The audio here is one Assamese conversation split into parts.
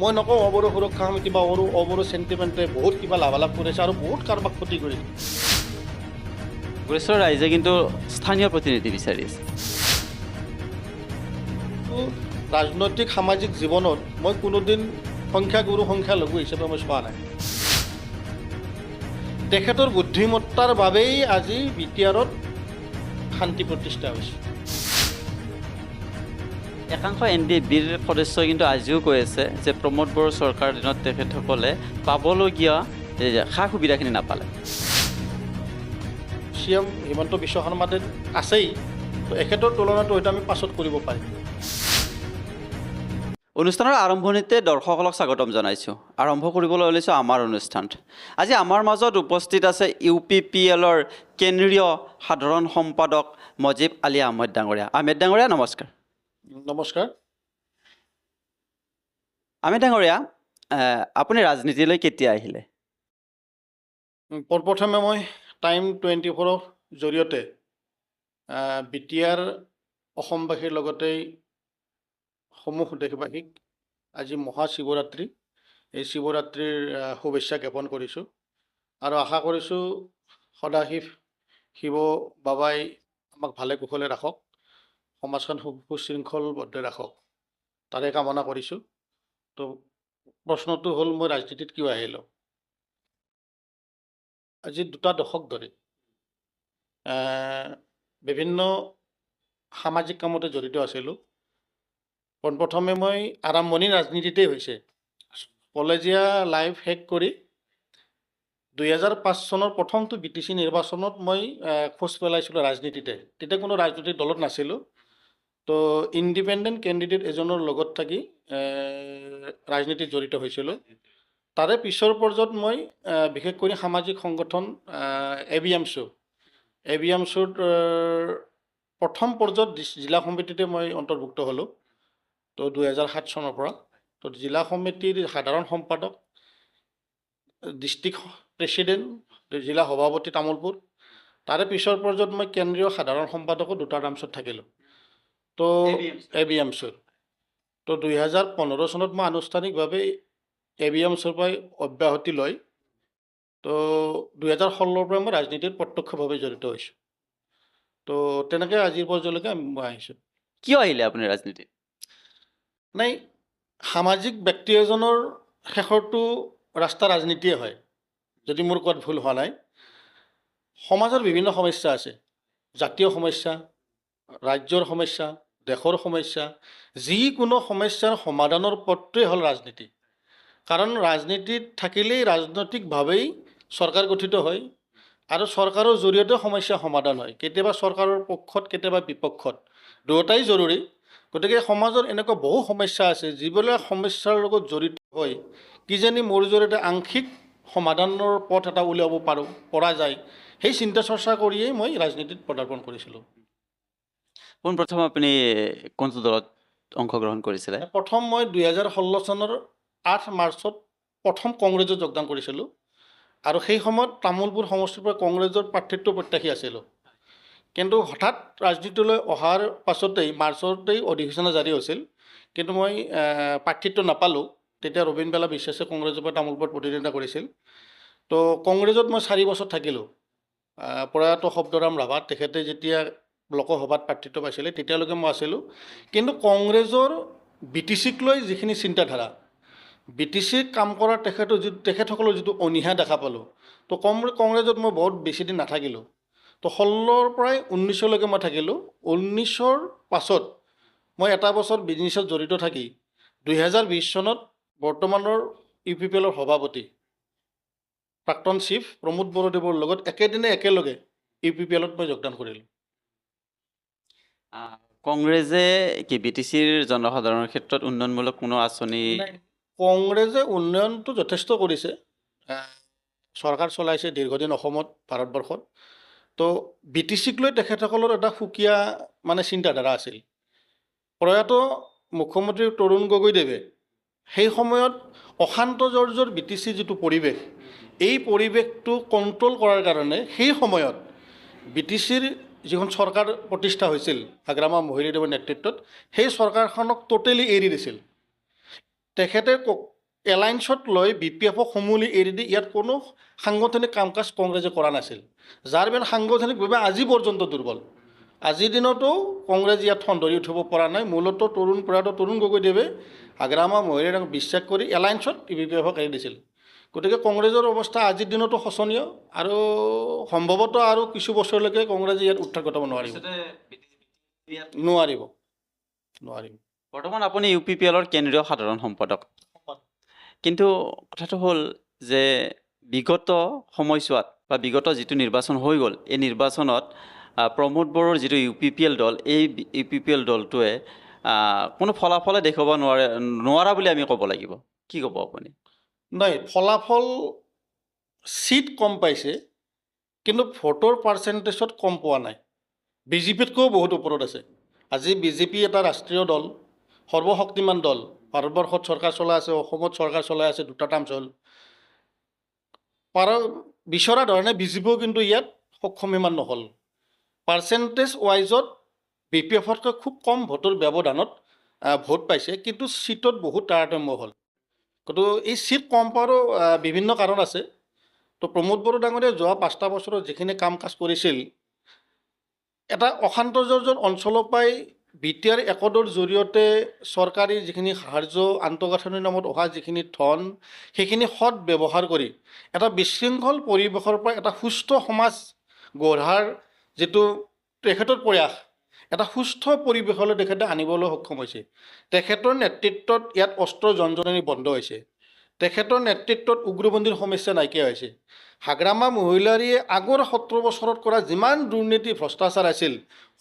মই নকওঁ অবড়ো সুৰক্ষা সমিতি বা অবড়ো চেণ্টিমেণ্টে বহুত কিবা লাভালাভ কৰিছে আৰু বহুত কাৰোবাক ক্ষতি কৰিছে। গোৰেশ্বৰ ৰাইজে কিন্তু স্থানীয় প্ৰতিনিধি বিচাৰি আছে। ৰাজনৈতিক সামাজিক জীৱনত মই কোনোদিন সংখ্যাগুৰু সংখ্যালঘু হিচাপে মই চোৱা নাই। তেখেতৰ বুদ্ধিমত্তাৰ বাবেই আজি বিটিআৰত শান্তি প্ৰতিষ্ঠা হৈছে। একাংশ NDA-ৰ সদস্যই কিন্তু আজিও কৈ আছে যে প্ৰমোদ বড়োৰ চৰকাৰৰ দিনত তেখেতসকলে পাবলগীয়া সা সুবিধাখিনি নাপালে। CM হিমন্ত বিশ্ব শৰ্মাদেৱ আছেই, তো এখেতৰ তুলনাটো হয়তো আমি পাছত কৰিব পাৰিম। অনুষ্ঠানৰ আৰম্ভণিতে দৰ্শকসকলক স্বাগতম জনাইছোঁ। আৰম্ভ কৰিবলৈ ওলাইছোঁ আমাৰ অনুষ্ঠান। আজি আমাৰ মাজত উপস্থিত আছে UPPL-ৰ কেন্দ্ৰীয় সাধাৰণ সম্পাদক মজিব আলী আহমেদ ডাঙৰীয়া। আহমেদ ডাঙৰীয়া নমস্কাৰ। নমস্কাৰ। আহমেদ ডাঙৰীয়া, আপুনি ৰাজনীতিলৈ কেতিয়া আহিলে? পোনপ্ৰথমে মই টাইম 24-ৰ জৰিয়তে বিটিআৰ অসমবাসীৰ লগতেই সমূহ দেশবাসীক আজি মহাশিৱৰাত্ৰি, এই শিৱৰাত্ৰিৰ শুভেচ্ছা জ্ঞাপন কৰিছোঁ আৰু আশা কৰিছোঁ সদাশিৱ শিৱ বাবাই আমাক ভালে কুশলে ৰাখক, সমাজখন সুশৃংখলবদ্ধ ৰাখক, তাৰে কামনা কৰিছোঁ। তো প্ৰশ্নটো হ'ল মই ৰাজনীতিত কিয় আহিলোঁ। আজি 2 দশক ধৰি বিভিন্ন সামাজিক কামতে জড়িত আছিলোঁ। পোনপ্ৰথমে মই আৰম্ভণি ৰাজনীতিতেই হৈছে। কলেজীয়া লাইফ শেষ কৰি 2005 চনৰ প্ৰথমটো BTC নিৰ্বাচনত মই খোজ পেলাইছিলোঁ ৰাজনীতিতে। তেতিয়া কোনো ৰাজনৈতিক দলত নাছিলোঁ। তো ইণ্ডিপেণ্ডেণ্ট কেণ্ডিডেট এজনৰ লগত থাকি ৰাজনীতিত জড়িত হৈছিলোঁ। তাৰে পিছৰ পৰ্যায়ত মই বিশেষ কৰি সামাজিক সংগঠন ABMSৰ প্ৰথম পৰ্যায়ত জিলা সমিতিতে মই অন্তৰ্ভুক্ত হ'লোঁ। তো 2007 চনৰ পৰা তো জিলা সমিতিৰ সাধাৰণ সম্পাদক, ডিষ্ট্ৰিক্ট প্ৰেছিডেণ্ট, জিলা সভাপতি তামোলপুৰ। তাৰে পিছৰ পৰ্যায়ত মই কেন্দ্ৰীয় সাধাৰণ সম্পাদকো 2টা টাৰ্মছত থাকিলোঁ। তো ABMSৰ তো 2015 চনত মই আনুষ্ঠানিকভাৱে ABMSৰ পৰাই অব্যাহতি লৈ তো 2016 পৰা মই ৰাজনীতিত প্ৰত্যক্ষভাৱে জড়িত হৈছোঁ। তো তেনেকৈ আজিৰ পৰ্যায়লৈকে মই আহিছোঁ। কিয় আহিলে আপুনি ৰাজনীতিত? নাই, সামাজিক ব্যক্তি এজনৰ শেষৰটো ৰাস্তা ৰাজনীতিয়ে হয়, যদি মোৰ কোৱাত ভুল হোৱা নাই। সমাজৰ বিভিন্ন সমস্যা আছে, জাতীয় সমস্যা, ৰাজ্যৰ সমস্যা, দেশৰ সমস্যা, যিকোনো সমস্যাৰ সমাধানৰ পথটোৱেই হ'ল ৰাজনীতি। কাৰণ ৰাজনীতিত থাকিলেই ৰাজনৈতিকভাৱেই চৰকাৰ গঠিত হয় আৰু চৰকাৰৰ জৰিয়তে সমস্যা সমাধান হয়। কেতিয়াবা চৰকাৰৰ পক্ষত, কেতিয়াবা বিপক্ষত, দুয়োটাই জৰুৰী। গতিকে সমাজৰ এনেকুৱা বহু সমস্যা আছে যিবিলাক সমস্যাৰ লগত জড়িত হৈ কিজানি মোৰ জৰিয়তে আংশিক সমাধানৰ পথ এটা উলিয়াব পৰা যায়, সেই চিন্তা চৰ্চা কৰিয়েই মই ৰাজনীতিত পদাৰ্পণ কৰিছিলোঁ। পোনপ্ৰথম আপুনি কোনটো দলত অংশগ্ৰহণ কৰিছিলে? প্ৰথম মই 2016 চনৰ 8 মাৰ্চত প্ৰথম কংগ্ৰেছত যোগদান কৰিছিলোঁ আৰু সেই সময়ত তামোলপুৰ সমষ্টিৰ পৰা কংগ্ৰেছৰ প্ৰাৰ্থিত্ব প্ৰত্যাশী আছিলোঁ। কিন্তু হঠাৎ ৰাজনীতিলৈ অহাৰ পাছতেই মাৰ্চতেই অধিসূচনা জাৰি হৈছিল, কিন্তু মই প্ৰাৰ্থিত্ব নাপালোঁ। তেতিয়া ৰবীন বেলা বিশ্বাসে কংগ্ৰেছৰ পৰা তামোলপুৰত প্ৰতিদ্বন্দ্বিতা কৰিছিল। তো কংগ্ৰেছত মই 4 বছৰ থাকিলোঁ। প্ৰয়াত শব্দৰাম ৰাভা তেখেতে যেতিয়া লোকসভাত প্ৰাৰ্থিত্ব পাইছিলে তেতিয়ালৈকে মই আছিলোঁ। কিন্তু কংগ্ৰেছৰ BTCক লৈ যিখিনি চিন্তাধাৰা, BTCক কাম কৰা তেখেতসকলৰ যিটো অনীহা দেখা পালোঁ, তো কংগ্ৰেছত মই বহুত বেছি দিন নাথাকিলোঁ। তো 16ৰ পৰাই 19লৈকে মই থাকিলোঁ। 19ৰ পাছত মই এটা বছৰ বিজনেছত জড়িত থাকি 2020 চনত বৰ্তমানৰ UPPL-ৰ সভাপতি প্ৰাক্তন চিফ প্ৰমোদ বড়োদেৱৰ লগত একেদিনে একেলগে UPPL-ত মই যোগদান কৰিলোঁ। কংগ্ৰেছে কি BTCৰ জনসাধাৰণৰ ক্ষেত্ৰত উন্নয়নমূলক কোনো আঁচনি? কংগ্ৰেছে উন্নয়নটো যথেষ্ট কৰিছে, চৰকাৰ চলাইছে দীৰ্ঘদিন অসমত, ভাৰতবৰ্ষত। তো BTCক লৈ তেখেতসকলৰ এটা সুকীয়া চিন্তাধাৰা আছিল। প্ৰয়াত মুখ্যমন্ত্ৰী তৰুণ গগৈদেৱে সেই সময়ত অশান্ত জৰ্জৰ BTC যিটো পৰিৱেশ, এই পৰিৱেশটো কণ্ট্ৰল কৰাৰ কাৰণে সেই সময়ত BTCৰ যিখন চৰকাৰ প্ৰতিষ্ঠা হৈছিল হাগ্ৰামা মহিৰীদেৱৰ নেতৃত্বত, সেই চৰকাৰখনক টোটেলি এৰি দিছিল। তেখেতে এলায়েন্সত লৈ BPF-ক সমূলি এৰি দি ইয়াত কোনো সাংগঠনিক কাম কাজ কংগ্ৰেছে কৰা নাছিল, যাৰ বাবে সাংগঠনিকভাৱে আজি পৰ্যন্ত দুৰ্বল। আজিৰ দিনতো কংগ্ৰেছ ইয়াত ঠন উঠিব পৰা নাই। মূলতঃ তৰুণ গগৈদেৱে হাগ্ৰামা মহিলাক বিশ্বাস কৰি এলায়েন্সত BPF-ক এৰি দিছিল। গতিকে কংগ্ৰেছৰ অৱস্থা আজিৰ দিনতো শোচনীয়, আৰু সম্ভৱতঃ আৰু কিছু বছৰলৈকে কংগ্ৰেছে ইয়াত উত্থান ঘটাব নোৱাৰিব। বৰ্তমান আপুনি UPPL-ৰ কেন্দ্ৰীয় সাধাৰণ সম্পাদক। কিন্তু কথাটো হ'ল যে বিগত সময়ছোৱাত বা বিগত যিটো নিৰ্বাচন হৈ গ'ল, এই নিৰ্বাচনত প্ৰমোদ বড়োৰ যিটো UPPL দল, এই UPPL দলটোৱে কোনো ফলাফলে দেখুৱাব নোৱাৰা বুলি আমি ক'ব লাগিব। কি ক'ব আপুনি? নাই, ফলাফল চিট কম পাইছে, কিন্তু ভোটৰ পাৰ্চেণ্টেজত কম পোৱা নাই। BJP-তকৈও বহুত ওপৰত আছে। আজি BJP এটা ৰাষ্ট্ৰীয় দল, সৰ্বশক্তিমান দল, ভাৰতবৰ্ষত চৰকাৰ চলাই আছে, অসমত চৰকাৰ চলাই আছে, 2টা টাৰ্ম হ'ল। বিচৰা ধৰণে BJP-ও কিন্তু ইয়াত সক্ষম ইমান নহ'ল। পাৰ্চেণ্টেজ ৱাইজত BPF-তকৈ খুব কম ভোটৰ ব্যৱধানত ভোট পাইছে, কিন্তু চিটত বহুত তাৰতম্য হ'ল। কিন্তু এই চিট কম পোৱাৰো বিভিন্ন কাৰণ আছে। তো প্ৰমোদ বড়ো ডাঙৰীয়াই যোৱা 5টা বছৰত যিখিনি কাম কাজ কৰিছিল, এটা অশান্তজৰ্জৰ অঞ্চলৰ পৰাই BTR একৰ্ডৰ জৰিয়তে চৰকাৰী যিখিনি সাহাৰ্য, আন্তঃগাঁথনিৰ নামত অহা যিখিনি ধন, সেইখিনি সৎ ব্যৱহাৰ কৰি এটা বিশৃংখল পৰিৱেশৰ পৰা এটা সুস্থ সমাজ গঢ়াৰ যিটো তেখেতৰ প্ৰয়াস, এটা সুস্থ পৰিৱেশলৈ তেখেতে আনিবলৈ সক্ষম হৈছে। তেখেতৰ নেতৃত্বত ইয়াত অস্ত্ৰ জনজননী বন্ধ হৈছে। তেখেতৰ নেতৃত্বত উগ্ৰপন্থীৰ সমস্যা নাইকিয়া হৈছে। হাগ্ৰামা মহিলাৰীয়ে আগৰ 17 বছৰত কৰা যিমান দুৰ্নীতি ভ্ৰষ্টাচাৰ আছিল,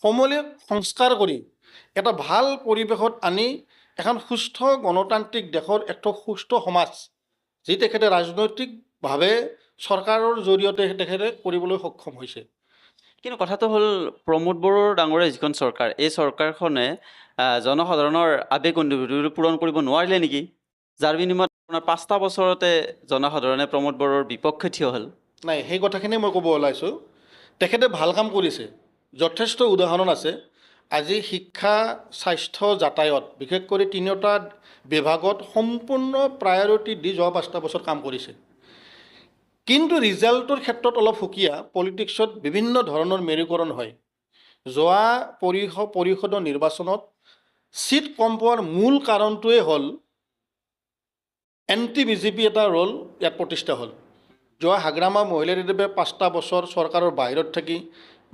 সমূলি সংস্কাৰ কৰি এটা ভাল পৰিৱেশত আনি এখন সুস্থ গণতান্ত্ৰিক দেশৰ একটা সুস্থ সমাজ, যি তেখেতে ৰাজনৈতিকভাৱে চৰকাৰৰ জৰিয়তে তেখেতে কৰিবলৈ সক্ষম হৈছে। কিন্তু কথাটো হ'ল প্ৰমোদ বড়োৰ ডাঙৰীয়া যিখন চৰকাৰ, এই চৰকাৰখনে জনসাধাৰণৰ আৱেগ অনুভূতি পূৰণ কৰিব নোৱাৰিলে নেকি? যাৰ বিনিময়ত আপোনাৰ 5টা বছৰতে জনসাধাৰণে প্ৰমোদ বড়োৰ বিপক্ষে থিয় হ'ল। নাই, সেই কথাখিনি মই ক'ব ওলাইছোঁ। তেখেতে ভাল কাম কৰিছে, যথেষ্ট উদাহৰণ আছে। আজি শিক্ষা, স্বাস্থ্য, যাতায়াত, বিশেষ কৰি 3টা বিভাগত সম্পূৰ্ণ প্ৰায়ৰিটি দি যোৱা 5টা বছৰ কাম কৰিছে। কিন্তু ৰিজাল্টৰ ক্ষেত্ৰত অলপ সুকীয়া। পলিটিক্সত বিভিন্ন ধৰণৰ মেৰুকৰণ হয়। যোৱা পৰিষদৰ নিৰ্বাচনত চিট কম পোৱাৰ মূল কাৰণটোৱে হ'ল BJP এটা ৰ'ল ইয়াত প্ৰতিষ্ঠা হ'ল। যোৱা হাগ্ৰামা মহিলাৰীদেৱে 5টা বছৰ চৰকাৰৰ বাহিৰত থাকি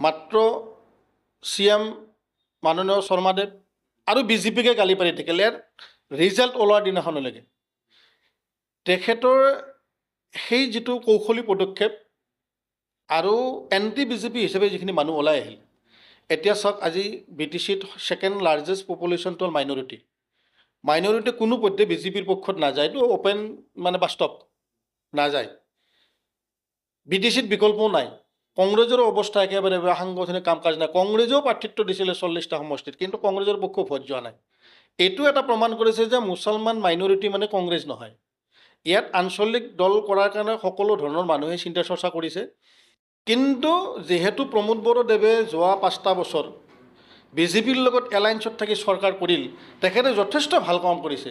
মাত্ৰ CM মাননীয় শৰ্মাদেৱ আৰু BJP-কে গালি পাৰি থাকিলে ইয়াৰ ৰিজাল্ট ওলোৱাৰ দিনাখনলৈকে। তেখেতৰ সেই যিটো কৌশলী পদক্ষেপ আৰু BJP হিচাপে যিখিনি মানুহ ওলাই আহিল, এতিয়া চাওক, আজি BTC-ত 2nd লাৰ্জেষ্ট পপুলেশ্যনটো হ'ল মাইনৰিটি। মাইনৰিটি কোনো পধ্যে BJP-ৰ পক্ষত নাযায়, এইটো অ'পেন বাস্তৱ, নাযায়। BTC-ত বিকল্পও নাই। কংগ্ৰেছৰ অৱস্থা একেবাৰে সাংগঠনিক কাম কাজ নাই। কংগ্ৰেছেও প্ৰাৰ্থিত্ব দিছিলে 40টা সমষ্টিত, কিন্তু কংগ্ৰেছৰ পক্ষেও ভোট যোৱা নাই। এইটো এটা প্ৰমাণ কৰিছে যে মুছলমান মাইনৰিটি মানে কংগ্ৰেছ নহয়। ইয়াত আঞ্চলিক দল কৰাৰ কাৰণে সকলো ধৰণৰ মানুহে চিন্তা চৰ্চা কৰিছে। কিন্তু যিহেতু প্ৰমোদ বড়োদেৱে যোৱা 5টা বছৰ BJP-ৰ লগত এলায়েন্সত থাকি চৰকাৰ কৰিল, তেখেতে যথেষ্ট ভাল কাম কৰিছে।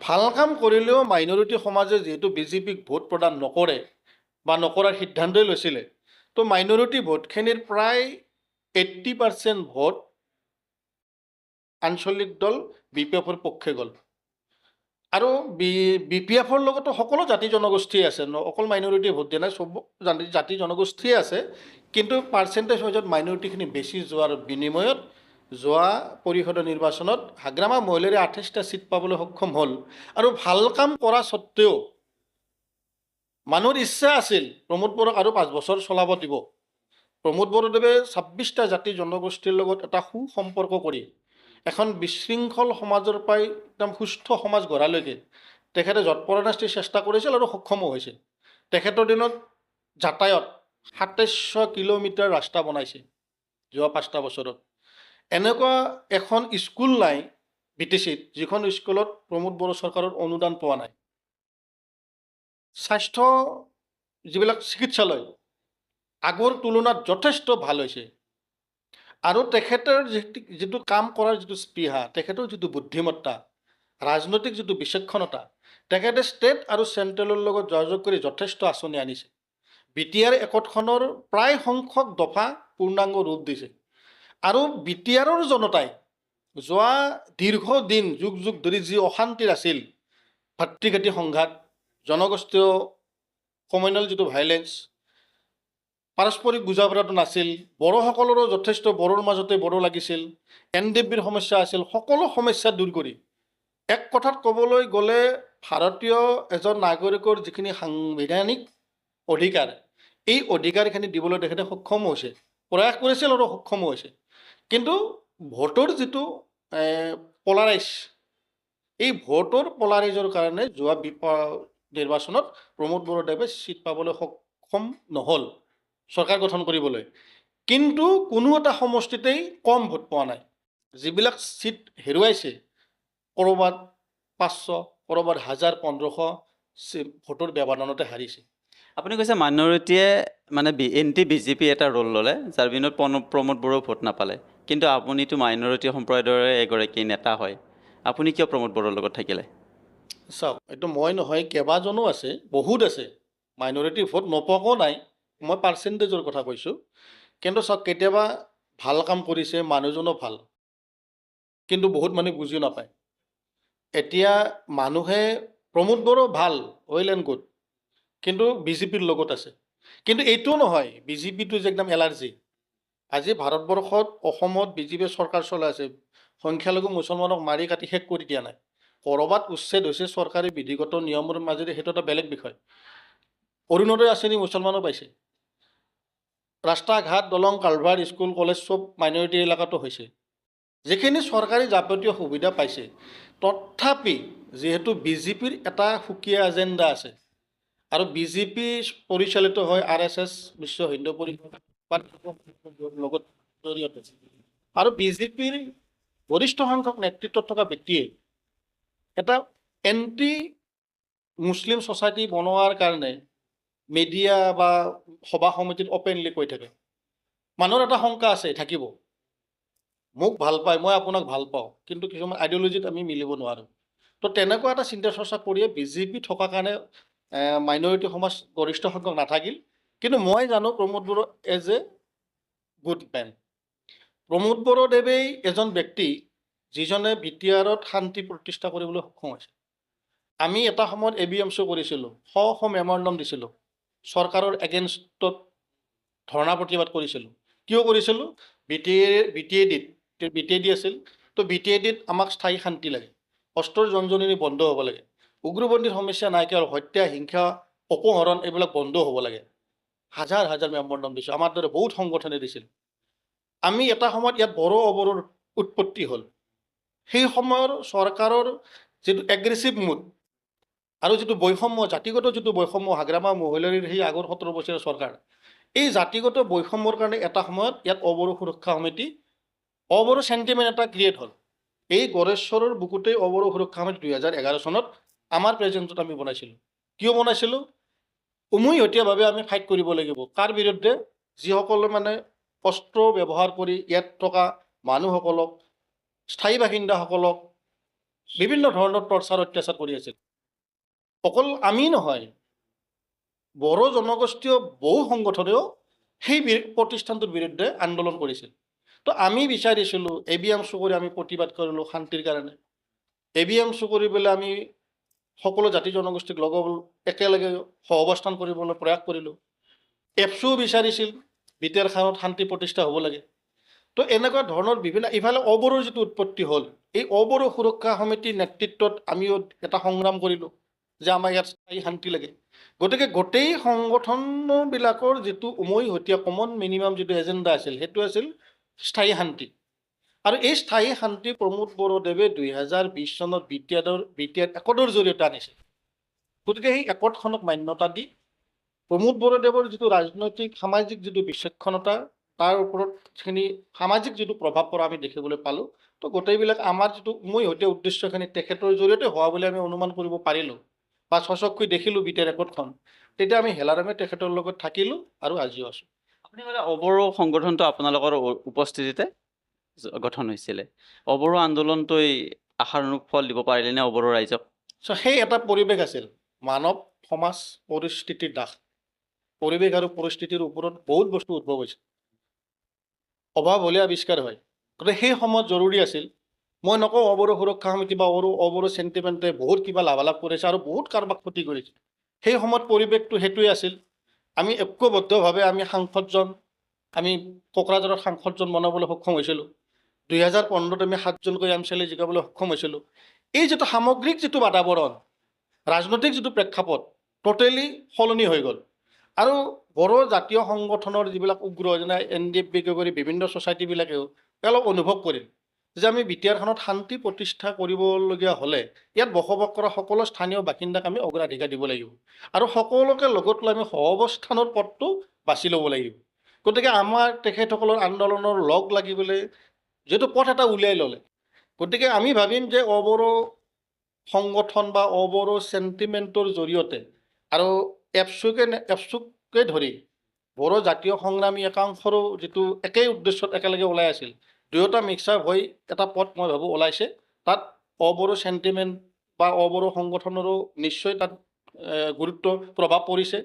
ভাল কাম কৰিলেও মাইনৰিটি সমাজে যিহেতু BJP-ক ভোট প্ৰদান নকৰে বা নকৰাৰ সিদ্ধান্তই লৈছিলে, তো মাইনৰিটি ভোটখিনিৰ প্ৰায় 80% ভোট আঞ্চলিক দল BPF-ৰ পক্ষে গ'ল। আৰু BPF-ৰ লগতো সকলো জাতি জনগোষ্ঠী আছে, অকল মাইনৰিটি ভোট দিয়া নাই, চব জাতি জনগোষ্ঠীয়ে আছে। কিন্তু পাৰ্চেণ্টেজ ৱাইজত মাইনৰিটিখিনি বেছি যোৱাৰ বিনিময়ত যোৱা পৰিষদৰ নিৰ্বাচনত হাগ্ৰামা মহিলাৰী 28টা চিট পাবলৈ সক্ষম হ'ল। আৰু ভাল কাম কৰা স্বত্বেও মানুহৰ ইচ্ছা আছিল প্ৰমোদ বড়োক আৰু 5 বছৰ চলাব দিব। প্ৰমোদ বড়োদেৱে 26টা জাতি জনগোষ্ঠীৰ লগত এটা সুসম্পৰ্ক কৰি এখন বিশৃংখল সমাজৰ পৰাই একদম সুস্থ সমাজ গঢ়ালৈকে তেখেতে যৎপৰোনাস্তি চেষ্টা কৰিছিল আৰু সক্ষমো হৈছিল। তেখেতৰ দিনত যাতায়াত 2700 কিলোমিটাৰ ৰাস্তা বনাইছে যোৱা 5টা বছৰত। এনেকুৱা এখন স্কুল নাই BTC-ত যিখন স্কুলত প্ৰমোদ বড়ো চৰকাৰৰ অনুদান পোৱা নাই। স্বাস্থ্য যিবিলাক চিকিৎসালয় আগৰ তুলনাত যথেষ্ট ভাল হৈছে। আৰু তেখেতৰ যিটো কাম কৰাৰ যিটো স্পৃহা, তেখেতৰ যিটো বুদ্ধিমত্তা, ৰাজনৈতিক যিটো বিচক্ষণতা, তেখেতে ষ্টেট আৰু চেণ্ট্ৰেলৰ লগত যোগাযোগ কৰি যথেষ্ট আঁচনি আনিছে। BTR একতখনৰ প্ৰায় সংখ্যক দফা পূৰ্ণাংগ ৰূপ দিছে। আৰু BTRৰ জনতাই যোৱা দীৰ্ঘদিন যুগ যুগ ধৰি যি অশান্তিৰ আছিল, ভাতৃঘাতী সংঘাত, জনগোষ্ঠীয় কমিউনেল যিটো ভাইলেঞ্চ, পাৰস্পৰিক বুজাপৰাটো নাছিল, বড়োসকলৰো যথেষ্ট বড়োৰ মাজতে বড়ো লাগিছিল, NDFBৰ সমস্যা আছিল, সকলো সমস্যা দূৰ কৰি এক কথাত ক'বলৈ গ'লে ভাৰতীয় এজন নাগৰিকৰ যিখিনি সাংবিধানিক অধিকাৰ, এই অধিকাৰখিনি দিবলৈ তেখেতে সক্ষম হৈছে, প্ৰয়াস কৰিছিল আৰু সক্ষম হৈছে। কিন্তু ভোটৰ যিটো পলাৰাইজ, এই ভোটৰ পলাৰাইজৰ কাৰণে যোৱা নিৰ্বাচনত প্ৰমোদ বড়োদেৱে ছিট পাবলৈ সক্ষম নহ'ল চৰকাৰ গঠন কৰিবলৈ। কিন্তু কোনো এটা সমষ্টিতেই কম ভোট পোৱা নাই। যিবিলাক ছিট হেৰুৱাইছে, ক'ৰবাত 500, ক'ৰবাত 1000, 1500 ভোটৰ ব্যৱধানতে হাৰিছে। আপুনি কৈছে মাইনৰিটিয়ে মানে এণ্টি BJP এটা ৰোল ল'লে, যাৰ বিনিময়ত প্ৰমোদ বড়োৱে ভোট নাপালে। কিন্তু আপুনিতো মাইনৰিটি সম্প্ৰদায়ৰে এগৰাকী নেতা হয়, আপুনি কিয় প্ৰমোদ বড়োৰ লগত থাকিলে? চাওক, এইটো মই নহয়, কেইবাজনো আছে, বহুত আছে মাইনৰিটি ভোট নোপোৱাও নাই। মই পাৰ্চেণ্টেজৰ কথা কৈছোঁ। কিন্তু চাওক, কেতিয়াবা ভাল কাম কৰিছে, মানুহজনো ভাল, কিন্তু বহুত মানুহে বুজিও নাপায়। এতিয়া মানুহে প্ৰমোদ বড়ো ভাল, ৱেল এণ্ড গুড, কিন্তু BJPৰ লগত আছে। কিন্তু এইটোও নহয় BJPটো যে একদম এলাৰ্জি। আজি ভাৰতবৰ্ষত, অসমত BJP চৰকাৰ চলাই আছে, সংখ্যালঘু মুছলমানক মাৰি কাটি শেষ কৰি দিয়া নাই। ক'ৰবাত উচ্ছেদ হৈছে চৰকাৰী বিধিগত নিয়মৰ মাজেৰে, সেইটো এটা বেলেগ বিষয়। অৰুণোদয় আঁচনি মুছলমানো পাইছে। ৰাস্তা ঘাট, দলং, কালভাৰ, স্কুল, কলেজ চব মাইনৰিটি এলেকাতো হৈছে। যিখিনি চৰকাৰী যাৱতীয় সুবিধা পাইছে, তথাপি যিহেতু BJPৰ এটা সুকীয়া এজেণ্ডা আছে, আৰু BJP পৰিচালিত হয় RSS, বিশ্ব হিন্দু পৰিষদ লগত জড়িয়তে, আৰু BJPৰ গৰিষ্ঠ সংখ্যক নেতৃত্বত থকা ব্যক্তিয়ে এটা এণ্টি মুছলিম ছ'চাইটি বনোৱাৰ কাৰণে মিডিয়া বা সভা সমিতিত অপেনলি কৈ থাকে। মানুহৰ এটা শংকা আছে, থাকিব, মোক ভাল পায়, মই আপোনাক ভাল পাওঁ, কিন্তু কিছুমান আইডিঅ'লজিত আমি মিলিব নোৱাৰোঁ। তো তেনেকুৱা এটা চিন্তা চৰ্চা কৰিয়ে BJP থকাৰ কাৰণে মাইনৰিটি সমাজ গৰিষ্ঠ সংখ্যক নাথাকিল। কিন্তু মই জানো Pramod Boro is a good man. Pramod বড়োদেৱেই এজন ব্যক্তি যিজনে BTRত শান্তি প্ৰতিষ্ঠা কৰিবলৈ সক্ষম হৈছে। আমি এটা সময়ত ABMC কৰিছিলোঁ, শ মেমৰেণ্ডাম দিছিলোঁ, চৰকাৰৰ এগেইনষ্টত ধৰ্ণা প্ৰতিবাদ কৰিছিলোঁ। কিয় কৰিছিলোঁ? BTAD আছিল। তো BTADত আমাক স্থায়ী শান্তি লাগে, অস্ত্ৰৰ জনজননী বন্ধ হ'ব লাগে, উগ্ৰপন্থীৰ সমস্যা নাইকিয়া, হত্যা, হিংসা, অপহৰণ এইবিলাক বন্ধ হ'ব লাগে। হাজাৰ হাজাৰ মেমৰেণ্ডাম দিছোঁ, আমাৰ দৰে বহুত সংগঠনে দিছিল। আমি এটা সময়ত ইয়াত বড়ো অবড়োৰ উৎপত্তি হ'ল। সেই সময়ৰ চৰকাৰৰ যিটো এগ্ৰেছিভ মুড আৰু যিটো বৈষম্য, জাতিগত যিটো বৈষম্য, হাগ্ৰামা মহিলাৰীৰ সেই আগৰ 17 বছৰীয়া চৰকাৰ, এই জাতিগত বৈষম্যৰ কাৰণে এটা সময়ত ইয়াত অবড়ো সুৰক্ষা সমিতি, অবড়ো চেণ্টিমেণ্ট এটা ক্ৰিয়েট হ'ল। এই গড়েশ্বৰৰ বুকুতেই অবড়ো সুৰক্ষা সমিতি 2011 চনত আমাৰ প্ৰেজেন্টত আমি বনাইছিলোঁ। কিয় বনাইছিলোঁ? উমৈহতীয়াভাৱে আমি ফাইট কৰিব লাগিব। কাৰ বিৰুদ্ধে? যিসকলে মানে অস্ত্ৰ ব্যৱহাৰ কৰি ইয়াত থকা মানুহসকলক, স্থায়ী বাসিন্দাসকলক বিভিন্ন ধৰণৰ টৰ্চাৰ অত্যাচাৰ কৰি আছিল। অকল আমি নহয়, বড়ো জনগোষ্ঠীয় বহু সংগঠনেও সেই প্ৰতিষ্ঠানটোৰ বিৰুদ্ধে আন্দোলন কৰিছিল। তো আমি বিচাৰিছিলোঁ, ABMC কৰি আমি প্ৰতিবাদ কৰিলোঁ শান্তিৰ কাৰণে। ABMC কৰি পেলাই আমি সকলো জাতি জনগোষ্ঠীক একেলগে সহাৱস্থান কৰিবলৈ প্ৰয়াস কৰিলোঁ। এপছুও বিচাৰিছিল BTR খানত শান্তি প্ৰতিষ্ঠা হ'ব লাগে। তো এনেকুৱা ধৰণৰ বিভিন্ন, ইফালে অবড়োৰ যিটো উৎপত্তি হ'ল, এই অবড়ো সুৰক্ষা সমিতিৰ নেতৃত্বত আমিও এটা সংগ্ৰাম কৰিলোঁ যে আমাৰ ইয়াত স্থায়ী শান্তি লাগে। গতিকে গোটেই সংগঠনবিলাকৰ যিটো উমৈহতীয়া কমন মিনিমাম যিটো এজেণ্ডা আছিল, সেইটো আছিল স্থায়ী শান্তি। আৰু এই স্থায়ী শান্তি প্ৰমোদ বড়োদেৱে 2020 চনত BTR একতৰ জৰিয়তে আনিছে। গতিকে সেই একতখনক মান্যতা দি প্ৰমোদ বড়োদেৱৰ যিটো ৰাজনৈতিক সামাজিক যিটো বিচক্ষণতা, তাৰ ওপৰত যিখিনি সামাজিক যিটো প্ৰভাৱ পৰা আমি দেখিবলৈ পালোঁ, তো গোটেইবিলাক আমাৰ যিটো উমৈহতীয়া উদ্দেশ্যখিনি তেখেতৰ জৰিয়তে হোৱা বুলি আমি অনুমান কৰিব পাৰিলোঁ বা সচককৈ দেখিলোঁ BTR একতখন। তেতিয়া আমি হেলাৰামে তেখেতৰ লগত থাকিলোঁ আৰু আজিও আছোঁ। আপুনি ক'লে অবড়ো সংগঠনটো আপোনালোকৰ উপস্থিতিতে গঠন হৈছিলে। অবড়ো আন্দোলনটোই আশানুৰূপ ফল দিব পাৰিলে নে অবৰো ৰাইজক? চ' সেই এটা পৰিৱেশ আছিল মানৱ সমাজ পৰিস্থিতিৰ দাস পৰিৱেশ আৰু পৰিস্থিতিৰ ওপৰত বহুত বস্তু উদ্ভৱ হৈছে অভাৱ হ'লে আৱিষ্কাৰ হয় গতিকে সেই সময়ত জৰুৰী আছিল মই নকওঁ অবৰো সুৰক্ষা সমিতি বা অবৰো চেণ্টিমেণ্টে বহুত কিবা লাভালাভ কৰিছে আৰু বহুত কাৰোবাক ক্ষতি কৰিছে সেই সময়ত পৰিৱেশটো সেইটোৱে আছিল আমি ঐক্যবদ্ধভাৱে আমি সাংসদজন আমি কোকৰাঝাৰৰ সাংসদজন বনাবলৈ সক্ষম হৈছিলোঁ 2015 আমি 7জনকৈ এম চি এল এ জিকাবলৈ সক্ষম হৈছিলোঁ এই যিটো সামগ্ৰিক যিটো বাতাবৰণ ৰাজনৈতিক যিটো প্ৰেক্ষাপট টোটেলি সলনি হৈ গ'ল আৰু বড়ো জাতীয় সংগঠনৰ যিবিলাক উগ্ৰ যেনে NDFB কৰি বিভিন্ন ছ'চাইটিবিলাকেও অলপ অনুভৱ কৰিল যে আমি বিটিআৰখনত শান্তি প্ৰতিষ্ঠা কৰিবলগীয়া হ'লে ইয়াত বসবাস কৰা সকলো স্থানীয় বাসিন্দাক আমি অগ্ৰাধিকাৰ দিব লাগিব আৰু সকলোকে লগত লৈ আমি সহাৱস্থানৰ পথটো বাছি ল'ব লাগিব গতিকে আমাৰ তেখেতসকলৰ আন্দোলনৰ লগ লাগিবলৈ যিহেতু পথ এটা উলিয়াই ল'লে গতিকে আমি ভাবিম যে অবৰো সংগঠন বা অবৰো চেণ্টিমেণ্টৰ জৰিয়তে আৰু এপচুকে ধৰি বড়ো জাতীয় সংগ্ৰামী একাংশৰো যিটো একেই উদ্দেশ্যত একেলগে ওলাই আছিল দুয়োটা মিক্সাৰ হৈ এটা পথ মই ভাবোঁ ওলাইছে তাত অবৰো চেণ্টিমেণ্ট বা অবৰো সংগঠনৰো নিশ্চয় তাত গুৰুত্ব প্ৰভাৱ পৰিছে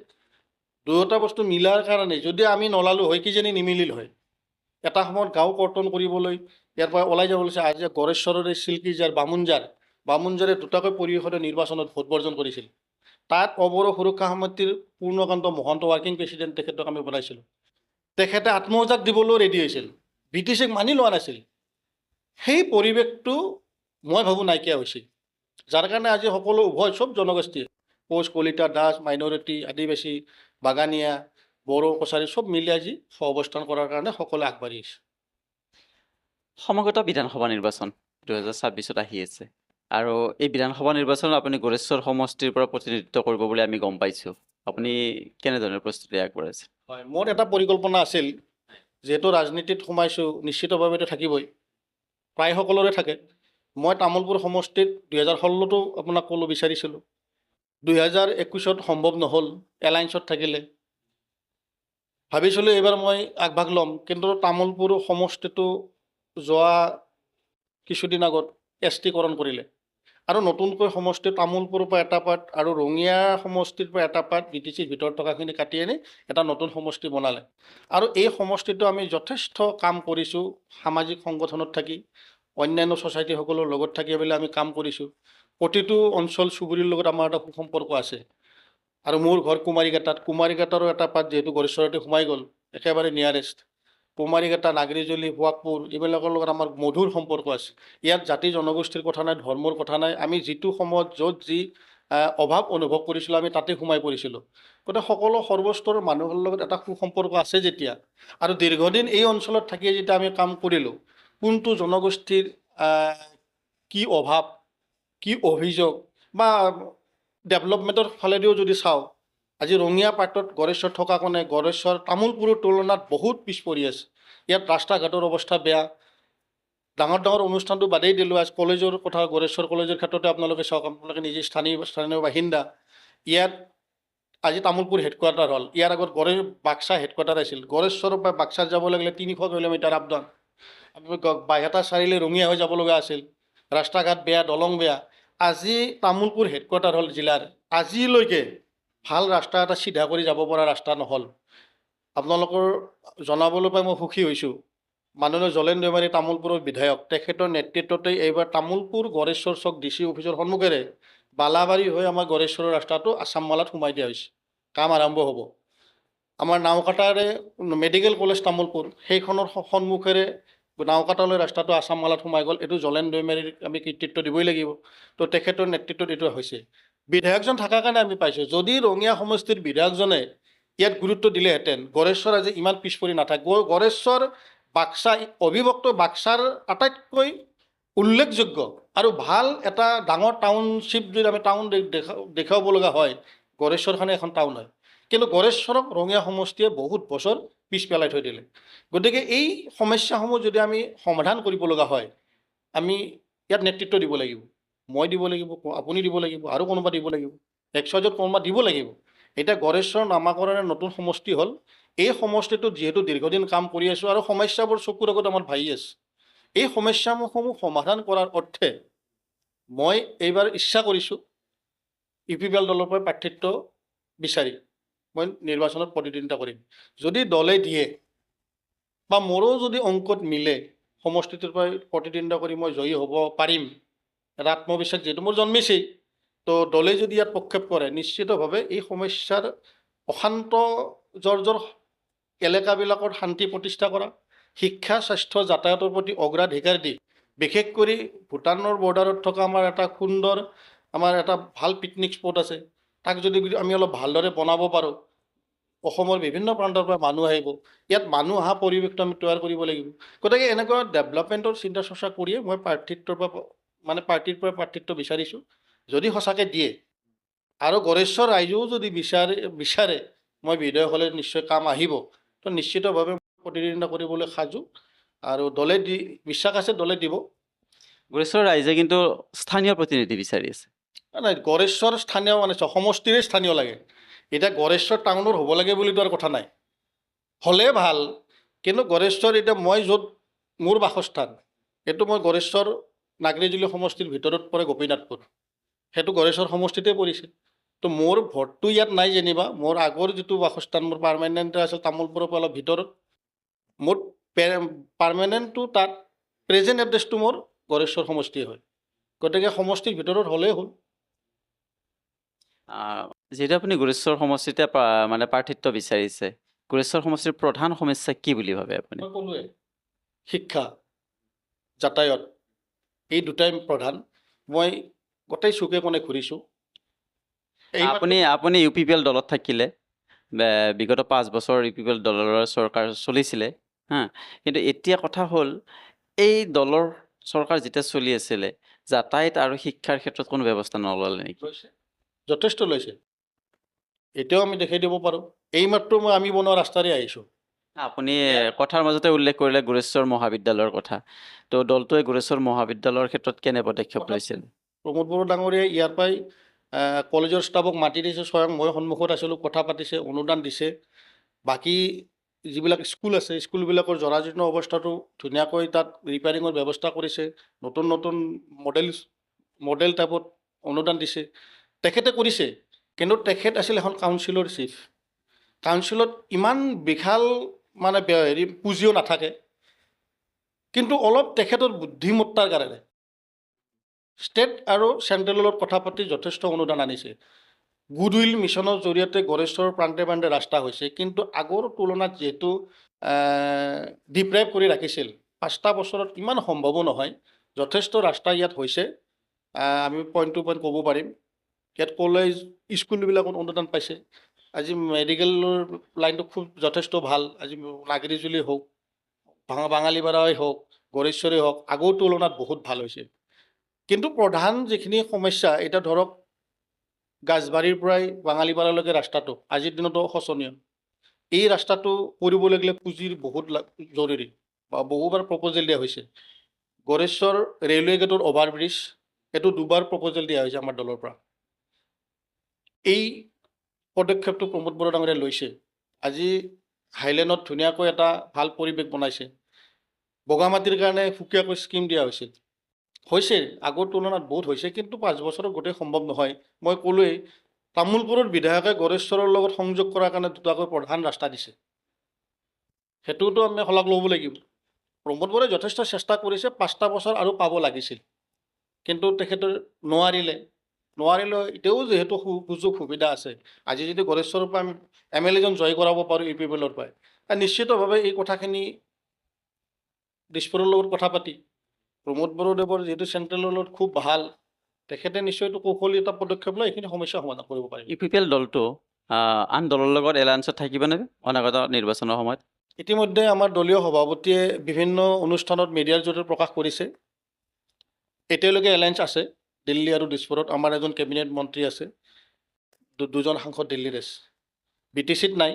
দুয়োটা বস্তু মিলাৰ কাৰণে যদি আমি নলালোঁ হয় কিজানি নিমিলিল হয় এটা সময়ত গাঁও কৰ্তন কৰিবলৈ ইয়াৰ পৰা ওলাই যাব লৈছে আজি গড়েশ্বৰৰে চিল্কিজাৰ বামুণজাৰে দুটাকৈ পৰিষদীয় নিৰ্বাচনত ভোট বৰ্জন কৰিছিল তাত অবৰো সুৰক্ষা সমিতিৰ পূৰ্ণকান্ত মহন্ত ৱাৰ্কিং প্ৰেচিডেণ্ট তেখেতক আমি বনাইছিলোঁ তেখেতে আত্মসজাগ দিবলৈও ৰেডি হৈছিল ব্ৰিটিছক মানি লোৱা নাছিল সেই পৰিৱেশটো মই ভাবোঁ নাইকিয়া হৈছে যাৰ কাৰণে আজি সকলো উভয় চব জনগোষ্ঠীয়ে কোচ কলিতা দাস মাইনৰিটি আদিবাসী বাগানীয়া বড়ো কছাৰী চব মিলি আজি সহাৱস্থান কৰাৰ কাৰণে সকলোৱে আগবাঢ়ি আহিছে সমগ্ৰত বিধানসভা নিৰ্বাচন 2026ত আহি আছে আৰু এই বিধানসভা নিৰ্বাচনত আপুনি গড়েশ্বৰ সমষ্টিৰ পৰা প্ৰতিনিধিত্ব কৰিব বুলি আমি গম পাইছোঁ আপুনি কেনেধৰণৰ প্ৰস্তুতি আগবঢ়াইছে হয় মোৰ এটা পৰিকল্পনা আছিল যিহেতু ৰাজনীতিত সোমাইছোঁ নিশ্চিতভাৱে এইটো থাকিবই প্ৰায় সকলোৰে থাকে মই তামোলপুৰ সমষ্টিত 2016তো আপোনাক ক'লোঁ বিচাৰিছিলোঁ 2021ত সম্ভৱ নহ'ল এলায়েন্সত থাকিলে ভাবিছিলোঁ এইবাৰ মই আগভাগ ল'ম কিন্তু তামোলপুৰ সমষ্টিটো যোৱা কিছুদিন আগত এছটিকৰণ কৰিলে আৰু নতুনকৈ সমষ্টি তামোলপুৰৰ পৰা এটা পাৰ্ট আৰু ৰঙিয়া সমষ্টিৰ পৰা এটা পাৰ্ট BTCৰ ভিতৰত থকাখিনি কাটি আনি এটা নতুন সমষ্টি বনালে আৰু এই সমষ্টিটো আমি যথেষ্ট কাম কৰিছোঁ সামাজিক সংগঠনত থাকি অন্যান্য ছ'চাইটিসকলৰ লগত থাকি পেলাই আমি কাম কৰিছোঁ প্ৰতিটো অঞ্চল চুবুৰীৰ লগত আমাৰ এটা সুসম্পৰ্ক আছে আৰু মোৰ ঘৰ কুমাৰীঘাটাৰো এটা পাৰ্ট যিহেতু গড়েশ্বৰতে সোমাই গ'ল একেবাৰে নিয়াৰেষ্ট কুমাৰীঘাটা নাগৰিজুলি সোৱাগপুৰ এইবিলাকৰ লগত আমাৰ মধুৰ সম্পৰ্ক আছে ইয়াত জাতি জনগোষ্ঠীৰ কথা নাই ধৰ্মৰ কথা নাই আমি যিটো সময়ত য'ত যি অভাৱ অনুভৱ কৰিছিলোঁ আমি তাতে সোমাই পৰিছিলোঁ গতিকে সকলো সৰ্বস্তৰৰ মানুহৰ লগত এটা সুসম্পৰ্ক আছে যেতিয়া আৰু দীৰ্ঘদিন এই অঞ্চলত থাকিয়ে যেতিয়া আমি কাম কৰিলোঁ কোনটো জনগোষ্ঠীৰ কি অভাৱ কি অভিযোগ বা ডেভেলপমেণ্টৰ ফালেদিও যদি চাওঁ আজি ৰঙিয়া পাৰ্টত গড়েশ্বৰ থকা কাৰণে গড়েশ্বৰ তামোলপুৰৰ তুলনাত বহুত পিছ পৰি আছে ইয়াত ৰাস্তা ঘাটৰ অৱস্থা বেয়া ডাঙৰ ডাঙৰ অনুষ্ঠানটো বাদেই দিলোঁ আজি কলেজৰ কথা গড়েশ্বৰ কলেজৰ ক্ষেত্ৰতে আপোনালোকে চাওক আপোনালোকে নিজে স্থানীয় বাসিন্দা ইয়াত আজি তামোলপুৰ হেডকোৱাৰ্টাৰ হ'ল ইয়াৰ আগত বাক্সা হেডকোৱাৰ্টাৰ আছিল গড়েশ্বৰৰ পৰা বাক্সাত যাব লাগিলে 300 kilometre up down Baihata Chariali Rangia হৈ যাব লগা আছিল ৰাস্তা ঘাট বেয়া দলং বেয়া আজি তামোলপুৰ হেডকোৱাৰ্টাৰ হ'ল জিলাৰ আজিলৈকে ভাল ৰাস্তা এটা চিধা কৰি যাব পৰা ৰাস্তা নহ'ল আপোনালোকৰ জনাবলৈ পাই মই সুখী হৈছোঁ মাননীয় জলেন দৈমাৰী তামোলপুৰৰ বিধায়ক তেখেতৰ নেতৃত্বতেই এইবাৰ তামোলপুৰ গড়েশ্বৰ চক DC অফিচৰ সন্মুখেৰে বালাবাৰী হৈ আমাৰ গড়েশ্বৰৰ ৰাস্তাটো আছামমালাত সোমাই দিয়া হৈছে কাম আৰম্ভ হ'ব আমাৰ নাওকাটাৰে মেডিকেল কলেজ তামোলপুৰ সেইখনৰ সন্মুখেৰে নাওকাটালৈ ৰাস্তাটো আছামমালাত সোমাই গ'ল এইটো জলেন দৈমাৰীক আমি কৃতিত্ব দিবই লাগিব তো তেখেতৰ নেতৃত্বত এইটো হৈছে বিধায়কজন থকাৰ কাৰণে আমি পাইছোঁ যদি ৰঙিয়া সমষ্টিৰ বিধায়কজনে ইয়াত গুৰুত্ব দিলেহেঁতেন গড়েশ্বৰ আজি ইমান পিছ পৰি নাথাকে গড়েশ্বৰ বাক্সা অবিভক্ত বাক্সাৰ আটাইতকৈ উল্লেখযোগ্য আৰু ভাল এটা ডাঙৰ টাউনশ্বিপ যদি আমি টাউন দেখুৱাব লগা হয় গড়েশ্বৰখনে এখন টাউন হয় কিন্তু গড়েশ্বৰক ৰঙিয়া সমষ্টিয়ে বহুত বছৰ পিছ পেলাই থৈ দিলে গতিকে এই সমস্যাসমূহ যদি আমি সমাধান কৰিব লগা হয় আমি ইয়াত নেতৃত্ব দিব লাগিব মই দিব লাগিব আপুনি দিব লাগিব আৰু কোনোবা দিব লাগিব এক্সয়জত কোনোবা দিব লাগিব এতিয়া গড়েশ্বৰ নামাকৰণৰ নতুন সমষ্টি হ'ল এই সমষ্টিটোত যিহেতু দীৰ্ঘদিন কাম কৰি আছোঁ আৰু সমস্যাবোৰ চকুৰ আগত আমাৰ ভাহি আছে এই সমস্যাসমূহ সমাধান কৰাৰ অৰ্থে মই এইবাৰ ইচ্ছা কৰিছোঁ UPPL দলৰ পৰা প্ৰাৰ্থিত্ব বিচাৰি মই নিৰ্বাচনত প্ৰতিদ্বন্দ্বিতা কৰিম। যদি দলে দিয়ে বা মোৰো যদি অংকত মিলে সমষ্টিটোৰ পৰা প্ৰতিদ্বন্দ্বিতা কৰি মই জয়ী হ'ব পাৰিম, এটা আত্মবিশ্বাস যিহেতু মোৰ জন্মিছেই, তো দলে যদি ইয়াত প্ৰক্ষেপ কৰে নিশ্চিতভাৱে এই সমস্যাৰ অশান্ত জৰ্জৰ এলেকাবিলাকত শান্তি প্ৰতিষ্ঠা কৰা, শিক্ষা স্বাস্থ্য যাতায়াতৰ প্ৰতি অগ্ৰাধিকাৰ দি বিশেষ কৰি ভূটানৰ বৰ্ডাৰত থকা আমাৰ এটা সুন্দৰ আমাৰ এটা ভাল পিকনিক স্পট আছে, তাক যদি আমি অলপ ভালদৰে বনাব পাৰোঁ, অসমৰ বিভিন্ন প্ৰান্তৰ পৰা মানুহ আহিব, ইয়াত মানুহ অহা পৰিৱেশটো আমি তৈয়াৰ কৰিব লাগিব। গতিকে এনেকুৱা ডেভেলপমেণ্টৰ চিন্তা চৰ্চা কৰিয়ে মই পাৰ্টিৰ পৰা প্ৰাৰ্থিত্ব বিচাৰিছোঁ। যদি সঁচাকৈ দিয়ে আৰু গড়েশ্বৰ ৰাইজেও যদি বিচাৰে মই বিধায়ক হ'লে নিশ্চয় কাম আহিব, তো নিশ্চিতভাৱে প্ৰতিদ্বন্দ্বিতা কৰিবলৈ সাজু আৰু দলে বিশ্বাস আছে দলে দিব। গড়েশ্বৰ ৰাইজে কিন্তু স্থানীয় প্ৰতিনিধি বিচাৰি আছে। নাই, গড়েশ্বৰ স্থানীয় সমষ্টিৰে স্থানীয় লাগে। এতিয়া গড়েশ্বৰ টাউনৰ হ'ব লাগে বুলিতো আৰু কথা নাই, হ'লে ভাল, কিন্তু গড়েশ্বৰ এতিয়া মই য'ত মোৰ বাসস্থান সেইটো মই গড়েশ্বৰ নাগৰিজুলি সমষ্টিৰ ভিতৰত পৰে গোপীনাথপুৰ, সেইটো গড়েশ্বৰ সমষ্টিতে পৰিছে। তো মোৰ ভোটটো ইয়াত নাই যেনিবা, মোৰ আগৰ যিটো বাসস্থান মোৰ পাৰ্মানেণ্ট আছিল তামোলপুৰৰ পৰা অলপ ভিতৰত, মোৰ পাৰ্মানেণ্টটো তাত, প্ৰেজেণ্ট এড্ৰেছটো মোৰ গড়েশ্বৰ সমষ্টিয়ে হয়। গতিকে সমষ্টিৰ ভিতৰত হ'লেই হ'ল। যিহেতু আপুনি গড়েশ্বৰ সমষ্টিতে মানে প্ৰাৰ্থিত্ব বিচাৰিছে, গড়েশ্বৰ সমষ্টিৰ প্ৰধান সমস্যা কি বুলি ভাবে আপুনি? মই ক'লোৱে শিক্ষা যাতায়াত এই দুটাই প্ৰধান। মই গোটেই চুকে কোণে ঘূৰিছোঁ। আপুনি UPPL দলত থাকিলে, বিগত 5 বছৰ UPPL দলৰ চৰকাৰ চলিছিলে হা, কিন্তু এতিয়া কথা হ'ল এই দলৰ চৰকাৰ যেতিয়া চলি আছিলে যাতায়াত আৰু শিক্ষাৰ ক্ষেত্ৰত কোনো ব্যৱস্থা নল'লে নেকি? লৈছে, যথেষ্ট লৈছে। এতিয়াও আমি দেখাই দিব পাৰোঁ। এইমাত্ৰ আমি বনোৱা ৰাস্তাৰে আহিছোঁ। আপুনি কথাৰ মাজতে উল্লেখ কৰিলে গড়েশ্বৰ মহাবিদ্যালয়ৰ কথা, তো দলটোৱে গড়েশ্বৰ মহাবিদ্যালয়ৰ ক্ষেত্ৰত কেনে পদক্ষেপ লৈছিল? প্ৰমোদ বড়ো ডাঙৰীয়াই ইয়াৰ পৰাই কলেজৰ ষ্টাফক মাতি দিছে, স্বয়ং মই সন্মুখত আছিলোঁ, কথা পাতিছে, অনুদান দিছে। বাকী যিবিলাক স্কুল আছে স্কুলবিলাকৰ জৰাজীৰ্ণ অৱস্থাটো ধুনীয়াকৈ তাত ৰিপেয়াৰিঙৰ ব্যৱস্থা কৰিছে, নতুন নতুন মডেল টাইপত অনুদান দিছে, তেখেতে কৰিছে। কিন্তু তেখেত আছিল এখন কাউন্সিলৰ চিফ, কাউন্সিলত ইমান বিশাল পুঁজিও নাথাকে, কিন্তু অলপ তেখেতৰ বুদ্ধিমত্তাৰ কাৰণে ষ্টেট আৰু চেণ্ট্ৰেলৰ লগত কথা পাতি যথেষ্ট অনুদান আনিছে। গুডউইল মিছনৰ জৰিয়তে গড়েশ্বৰ প্ৰান্তে প্ৰান্তে ৰাস্তা হৈছে, কিন্তু আগৰ তুলনাত যিহেতু ডিপ্ৰাইভ কৰি ৰাখিছিল, 5টা বছৰত ইমান সম্ভৱো নহয়। যথেষ্ট ৰাস্তা ইয়াত হৈছে, আমি পইণ্ট টু পইণ্ট ক'ব পাৰিম। ইয়াত কলেজ স্কুলবিলাকত অনুদান পাইছে। আজি মেডিকেলৰ লাইনটো খুব যথেষ্ট ভাল। আজি নাগৰিজুলি হওক, বাঙালীপাৰাই হওক, গড়েশ্বৰেই হওক, আগৰ তুলনাত বহুত ভাল হৈছে। কিন্তু প্ৰধান যিখিনি সমস্যা, এতিয়া ধৰক গাছবাৰীৰ পৰাই বাঙালীপাৰালৈকে ৰাস্তাটো আজিৰ দিনতো শোচনীয়। এই ৰাস্তাটো কৰিব লাগিলে পুঁজিৰ বহুত জৰুৰী, বা বহুবাৰ প্ৰপ'জেল দিয়া হৈছে। গড়েশ্বৰ ৰেলৱে গেটৰ অভাৰব্ৰিজ, এইটো 2বাৰ প্ৰপ'জেল দিয়া হৈছে আমাৰ দলৰ পৰা। এই পদক্ষেপটো প্ৰমোদ বড়ো ডাঙৰীয়াই লৈছে। আজি হাইলেণ্ডত ধুনীয়াকৈ এটা ভাল পৰিৱেশ বনাইছে, বগামাটিৰ কাৰণে সুকীয়াকৈ স্কিম দিয়া হৈছিল। হৈছে, আগৰ তুলনাত বহুত হৈছে, কিন্তু 5 বছৰত গোটেই সম্ভৱ নহয়। মই ক'লোৱেই, তামোলপুৰৰ বিধায়কে গড়েশ্বৰৰ লগত সংযোগ কৰাৰ কাৰণে 2টাকৈ প্ৰধান ৰাস্তা দিছে, সেইটোতো আমি শলাগ ল'ব লাগিব। প্ৰমোদ বড়োই যথেষ্ট চেষ্টা কৰিছে, 5টা বছৰ আৰু পাব লাগিছিল, কিন্তু তেখেতে নোৱাৰিলে। এতিয়াও যিহেতু সুযোগ সুবিধা আছে, আজি যদি গড়েশ্বৰৰ পৰা আমি MLA জন জয় কৰাব পাৰোঁ UPPLৰ পৰাই, নিশ্চিতভাৱে এই কথাখিনি দিছপুৰৰ লগত কথা পাতি, প্ৰমোদ বড়োদেৱৰ যিহেতু চেণ্ট্ৰেলৰ লগত খুব ভাল, তেখেতে নিশ্চয় এইটো কৌশলী এটা পদক্ষেপ লৈ এইখিনি সমস্যা সমাধান কৰিব পাৰিব। UPPL দলটো আন দলৰ লগত এলায়েন্সত থাকিবনে অনাগত নিৰ্বাচনৰ সময়ত? ইতিমধ্যে আমাৰ দলীয় সভাপতিয়ে বিভিন্ন অনুষ্ঠানত মিডিয়াৰ জৰিয়তে প্ৰকাশ কৰিছে, এতিয়ালৈকে এলায়েন্স আছে দিল্লী আৰু দিছপুৰত। আমাৰ এজন কেবিনেট মন্ত্ৰী আছে, 2জন সাংসদ দিল্লীৰ আছে, BTCত নাই।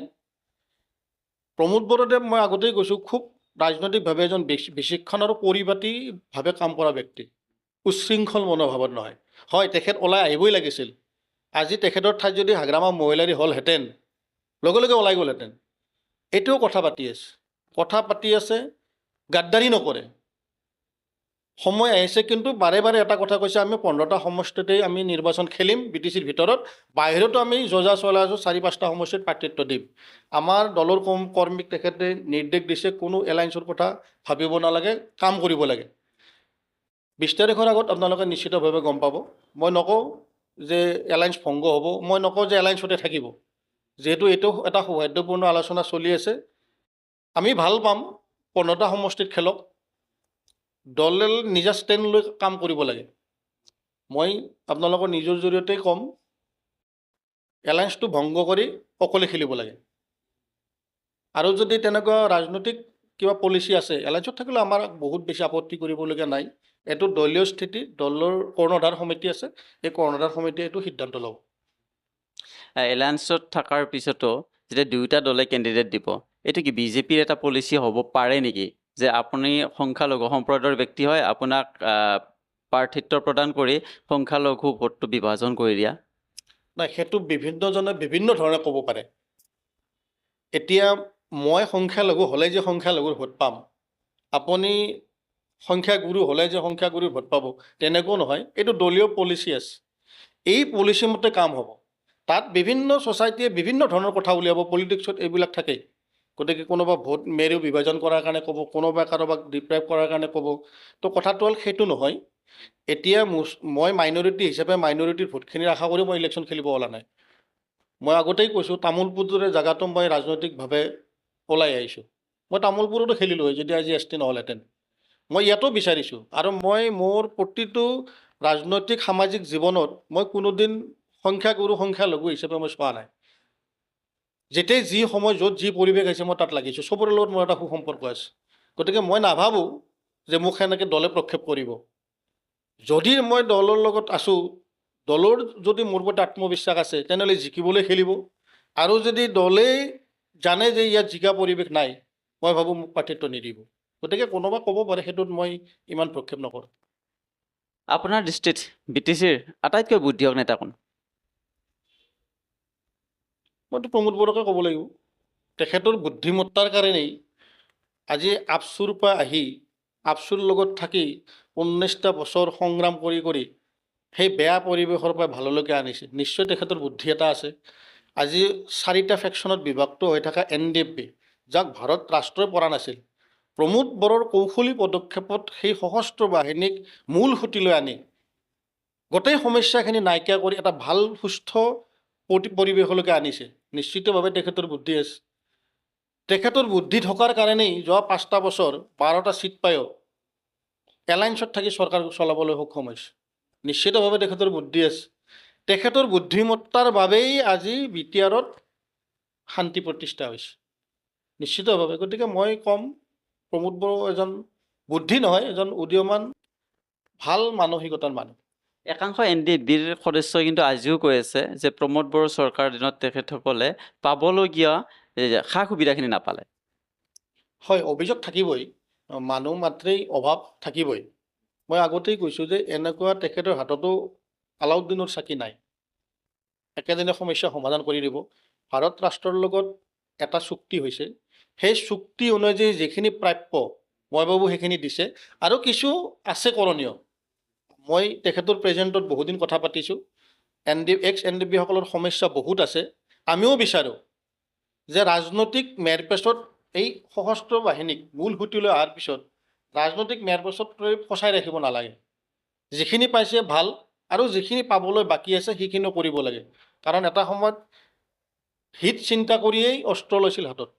প্ৰমোদ বড়োদেৱ, মই আগতেই কৈছোঁ, খুব ৰাজনৈতিকভাৱে এজন বিচক্ষণ আৰু পৰিপাটিভাৱে কাম কৰা ব্যক্তি, উচ্ছৃংখল মনোভাৱত নহয়। হয়, তেখেত ওলাই আহিবই লাগিছিল। আজি তেখেতৰ ঠাইত যদি হাগ্ৰামা মহিলাৰী হ'লহেঁতেন, লগে লগে ওলাই গ'লহেঁতেন। এইটোও কথা পাতি আছে, গাদ্দাৰী নকৰে, সময় আহিছে, কিন্তু বাৰে বাৰে এটা কথা কৈছে, আমি 15টা সমষ্টিতেই আমি নিৰ্বাচন খেলিম BTCৰ ভিতৰত, বাহিৰতো আমি যজা চলাই আছোঁ 4-5টা সমষ্টিত প্ৰাৰ্থিত্ব দিম। আমাৰ দলৰ কৰ্মীক তেখেতে নিৰ্দেশ দিছে, কোনো এলায়েন্সৰ কথা ভাবিব নালাগে, কাম কৰিব লাগে। 20 তাৰিখৰ আগত আপোনালোকে নিশ্চিতভাৱে গম পাব। মই নকওঁ যে এলায়েন্স ভংগ হ'ব, মই নকওঁ যে এলায়েন্সতে থাকিব। যিহেতু এইটো এটা সৌহাৰ্দ্যপূৰ্ণ আলোচনা চলি আছে, আমি ভাল পাম 15টা সমষ্টিত খেলক, দলে নিজা ষ্টেণ্ড লৈ কাম কৰিব লাগে। মই আপোনালোকৰ নিজৰ জৰিয়তে ক'ম, এলায়েন্সটো ভংগ কৰি অকলে খেলিব লাগে। আৰু যদি তেনেকুৱা ৰাজনৈতিক কিবা পলিচি আছে, এলায়েন্সত থাকিলে আমাৰ বহুত বেছি আপত্তি কৰিবলগীয়া নাই। এইটো দলীয় স্থিতি, দলৰ কৰ্ণধাৰ সমিতি আছে, এই কৰ্ণধাৰ সমিতিয়ে এইটো সিদ্ধান্ত ল'ব। এলায়েন্সত থকাৰ পিছতো যেতিয়া দুয়োটা দলে কেণ্ডিডেট দিব, এইটো কি বিজেপিৰ এটা পলিচি হ'ব পাৰে নেকি, যে আপুনি সংখ্যালঘু সম্প্ৰদায়ৰ ব্যক্তি হয়, আপোনাক প্ৰাৰ্থিত্ব প্ৰদান কৰি সংখ্যালঘু ভোটটো বিভাজন কৰি দিয়া? নাই, সেইটো বিভিন্নজনে বিভিন্ন ধৰণে ক'ব পাৰে। এতিয়া মই সংখ্যালঘু হ'লে যে সংখ্যালঘুৰ ভোট পাম, আপুনি সংখ্যাগুৰু হ'লে যে সংখ্যাগুৰুৰ ভোট পাব, তেনেকুৱাও নহয়। এইটো দলীয় পলিচি আছে, এই পলিচি মতে কাম হ'ব। তাত বিভিন্ন ছ'চাইটিয়ে বিভিন্ন ধৰণৰ কথা উলিয়াব, পলিটিক্সত এইবিলাক থাকেই। গতিকে কোনোবা ভোট মেৰিও বিভাজন কৰাৰ কাৰণে ক'ব, কোনোবাই কাৰোবাক ডিপ্ৰাইভ কৰাৰ কাৰণে ক'ব। তো কথাটো হ'ল সেইটো নহয়। এতিয়া মই মাইনৰিটি হিচাপে মাইনৰিটিৰ ভোটখিনি আশা কৰি মই ইলেকশ্যন খেলিব ওলা নাই। মই আগতেই কৈছোঁ, তামোলপুৰ দৰে জেগাটো মই ৰাজনৈতিকভাৱে ওলাই আহিছোঁ। মই তামোলপুৰতো খেলিলোঁ হয় যদি আজি ST নহ'লহেঁতেন। মই ইয়াতো বিচাৰিছোঁ, আৰু মই মোৰ প্ৰতিটো ৰাজনৈতিক সামাজিক জীৱনত মই কোনোদিন সংখ্যাগুৰু সংখ্যালঘু হিচাপে মই চোৱা নাই। যেতিয়াই যি সময় য'ত যি পৰিৱেশ আহিছে মই তাত লাগিছোঁ, চবৰে লগত মোৰ এটা সুসম্পৰ্ক আছে। গতিকে মই নাভাবোঁ যে মোক সেনেকৈ দলে প্ৰক্ষেপ কৰিব। যদি মই দলৰ লগত আছোঁ, দলৰ যদি মোৰ প্ৰতি আত্মবিশ্বাস আছে, তেনেহ'লে জিকিবলৈ খেলিব। আৰু যদি দলেই জানে যে ইয়াত জিকা পৰিৱেশ নাই, মই ভাবোঁ মোক প্ৰাৰ্থিত্ব নিদিব। গতিকে কোনোবা ক'ব পাৰে, সেইটোত মই ইমান প্ৰক্ষেপ নকৰোঁ। আপোনাৰ দৃষ্টিত BTCৰ আটাইতকৈ বুদ্ধিয়ক নেতা কোন? মইতো প্ৰমোদ বড়োকে ক'ব লাগিব। তেখেতৰ বুদ্ধিমত্তাৰ কাৰণেই আজি আপচুৰ পৰা আহি, আপচুৰ লগত থাকি 19টা বছৰ সংগ্ৰাম কৰি কৰি সেই বেয়া পৰিৱেশৰ পৰা ভাললৈকে আনিছে। নিশ্চয় তেখেতৰ বুদ্ধি এটা আছে। আজি 4টা ফেকশ্যনত বিভক্ত হৈ থকা NDFB, যাক ভাৰত ৰাষ্ট্ৰই পৰা নাছিল, প্ৰমোদ বড়োৰ কৌশলী পদক্ষেপত সেই সশস্ত্ৰ বাহিনীক মূল সুঁতিলৈ আনি গোটেই সমস্যাখিনি নাইকিয়া কৰি এটা ভাল সুস্থ পৰিৱেশলৈকে আনিছে। নিশ্চিতভাৱে তেখেতৰ বুদ্ধি আছে। তেখেতৰ বুদ্ধি থকাৰ কাৰণেই যোৱা 5টা বছৰ 12টা ছিট পায়ো এলায়েন্সত থাকি চৰকাৰ চলাবলৈ সক্ষম হৈছে। নিশ্চিতভাৱে তেখেতৰ বুদ্ধি আছে। তেখেতৰ বুদ্ধিমত্তাৰ বাবেই আজি BTRত শান্তি প্ৰতিষ্ঠা হৈছে, নিশ্চিতভাৱে। গতিকে মই ক'ম, প্ৰমোদ বড়ো এজন বুদ্ধি নহয়, এজন উদীয়মান ভাল মানসিকতাৰ মানুহ। একাংশ NDFBৰ সদস্যই কিন্তু আজিও কৈ আছে যে প্ৰমোদ বড়ো চৰকাৰৰ দিনত তেখেতসকলে পাবলগীয়া সা সুবিধাখিনি নাপালে। হয়, অভিযোগ থাকিবই, মানুহ মাত্ৰেই অভাৱ থাকিবই। মই আগতেই কৈছোঁ যে এনেকুৱা তেখেতৰ হাততো আলাউদ্দিনৰ চাকি নাই, একেদিনে সমস্যা সমাধান কৰি দিব। ভাৰত ৰাষ্ট্ৰৰ লগত এটা চুক্তি হৈছে, সেই চুক্তি অনুযায়ী যিখিনি প্ৰাপ্য মই ভাবোঁ সেইখিনি দিছে, আৰু কিছু আছে কৰণীয়। মই তেখেতৰ প্ৰেজেণ্টত বহুদিন কথা পাতিছোঁ। ex-NDFB সকলৰ সমস্যা বহুত আছে। আমিও বিচাৰোঁ যে ৰাজনৈতিক মেৰপেচত এই সশস্ত্ৰ বাহিনীক মূল সুঁতিলৈ অহাৰ পিছত ৰাজনৈতিক মেৰপেচত ফচাই ৰাখিব নালাগে। যিখিনি পাইছে ভাল, আৰু যিখিনি পাবলৈ বাকী আছে সেইখিনিও কৰিব লাগে। কাৰণ এটা সময়ত হিত চিন্তা কৰিয়েই অস্ত্ৰ লৈছিল হাতত,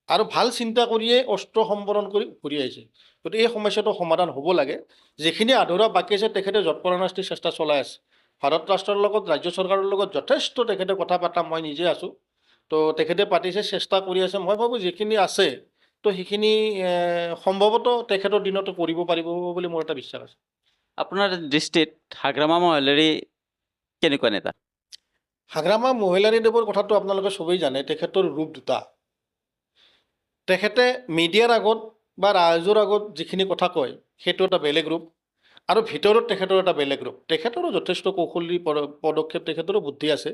আৰু ভাল চিন্তা কৰিয়েই অস্ত্ৰ সম্বৰণ কৰি ঘূৰি আহিছে। গতিকে এই সমস্যাটো সমাধান হ'ব লাগে। যিখিনি আধৰুৱা বাকী আছে তেখেতে যৎপৰোনাস্তি চেষ্টা চলাই আছে। ভাৰত ৰাষ্ট্ৰৰ লগত, ৰাজ্য চৰকাৰৰ লগত যথেষ্ট তেখেতে কথা পতা মই নিজে আছোঁ। তো তেখেতে পাতিছে, চেষ্টা কৰি আছে। মই ভাবোঁ যিখিনি আছে তো সেইখিনি সম্ভৱতঃ তেখেতৰ দিনতো কৰিব পাৰিব বুলি মোৰ এটা বিশ্বাস আছে। আপোনাৰ দৃষ্টিত হাগ্ৰামা মহলাৰী কেনেকুৱা নেতা? হাগ্ৰামা মহিলাৰীদেৱৰ কথাটো আপোনালোকে চবেই জানে। তেখেতৰ ৰূপ দুটা। তেখেতে মিডিয়াৰ আগত বা ৰাইজৰ আগত যিখিনি কথা কয় সেইটো এটা বেলেগ ৰূপ, আৰু ভিতৰত তেখেতৰ এটা বেলেগ ৰূপ। তেখেতৰো যথেষ্ট কৌশলী পদক্ষেপ, তেখেতৰো বুদ্ধি আছে।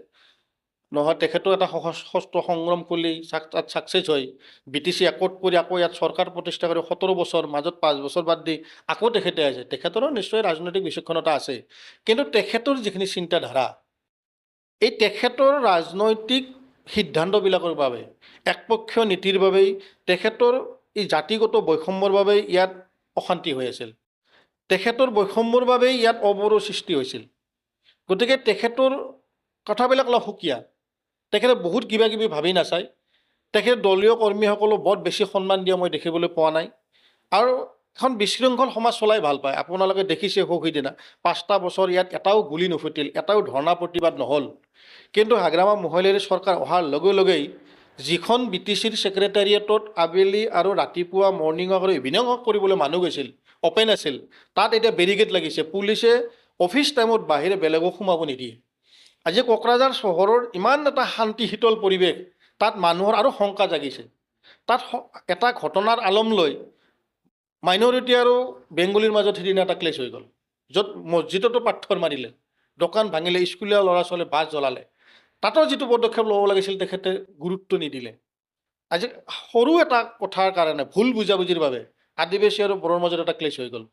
নহয় তেখেতৰ এটা সশস্ত্ৰ সংগ্ৰাম কৰি তাত ছাকচেছ হৈ BTC একৰ্ড কৰি আকৌ ইয়াত চৰকাৰ প্ৰতিষ্ঠা কৰি 17 বছৰ মাজত 5 বছৰ বাদ দি আকৌ তেখেতে আছে। তেখেতৰো নিশ্চয় ৰাজনৈতিক বিচক্ষণতা আছে, কিন্তু তেখেতৰ যিখিনি চিন্তাধাৰা, এই তেখেতৰ ৰাজনৈতিক সিদ্ধান্তবিলাকৰ বাবে, একপক্ষীয় নীতিৰ বাবেই তেখেতৰ এই জাতিগত বৈষম্যৰ বাবেই ইয়াত অশান্তি হৈ আছিল। তেখেতৰ বৈষম্যৰ বাবেই ইয়াত অবৰোধ সৃষ্টি হৈছিল। গতিকে তেখেতৰ কথাবিলাক অলপ সুকীয়া। তেখেতে বহুত কিবা কিবি ভাবি নাচায়। তেখেত দলীয় কৰ্মীসকলক বৰ বেছি সন্মান দিয়া মই দেখিবলৈ পোৱা নাই। আৰু এখন বিশৃংখল সমাজ চলাই ভাল পায়। আপোনালোকে দেখিছে সিদিনা 5টা বছৰ ইয়াত এটাও গুলি নুফুটিল, এটাও ধৰ্ণা প্ৰতিবাদ নহ'ল। কিন্তু হাগ্ৰামা মহিলাৰী চৰকাৰ অহাৰ লগে লগেই যিখন BTCৰ ছেক্ৰেটাৰিয়েটত আবেলি আৰু ৰাতিপুৱা মৰ্ণিং ৱাক আৰু ইভিনিং ৱাক কৰিবলৈ মানুহ গৈছিল, অ'পেন আছিল, তাত এতিয়া বেৰিকেড লাগিছে। পুলিচে অফিচ টাইমত বাহিৰে বেলেগক সোমাব নিদিয়ে। আজি কোকৰাঝাৰ চহৰৰ ইমান এটা শান্তি শীতল পৰিৱেশ, তাত মানুহৰ আৰু শংকা জাগিছে। তাত এটা ঘটনাৰ আলম লৈ মাইনৰিটি আৰু বেংগলীৰ মাজত সিদিনা এটা ক্লেছ হৈ গ'ল, য'ত মছজিদতো পাথৰ মাৰিলে, দোকান ভাঙিলে, স্কুলীয়া ল'ৰা ছোৱালী বাছ জ্বলালে। তাতো যিটো পদক্ষেপ ল'ব লাগিছিল তেখেতে গুৰুত্ব নিদিলে। আজি সৰু এটা কথাৰ কাৰণে, ভুল বুজাবুজিৰ বাবে আদিবাসী আৰু বড়োৰ মাজত এটা ক্লেছ হৈ গ'ল।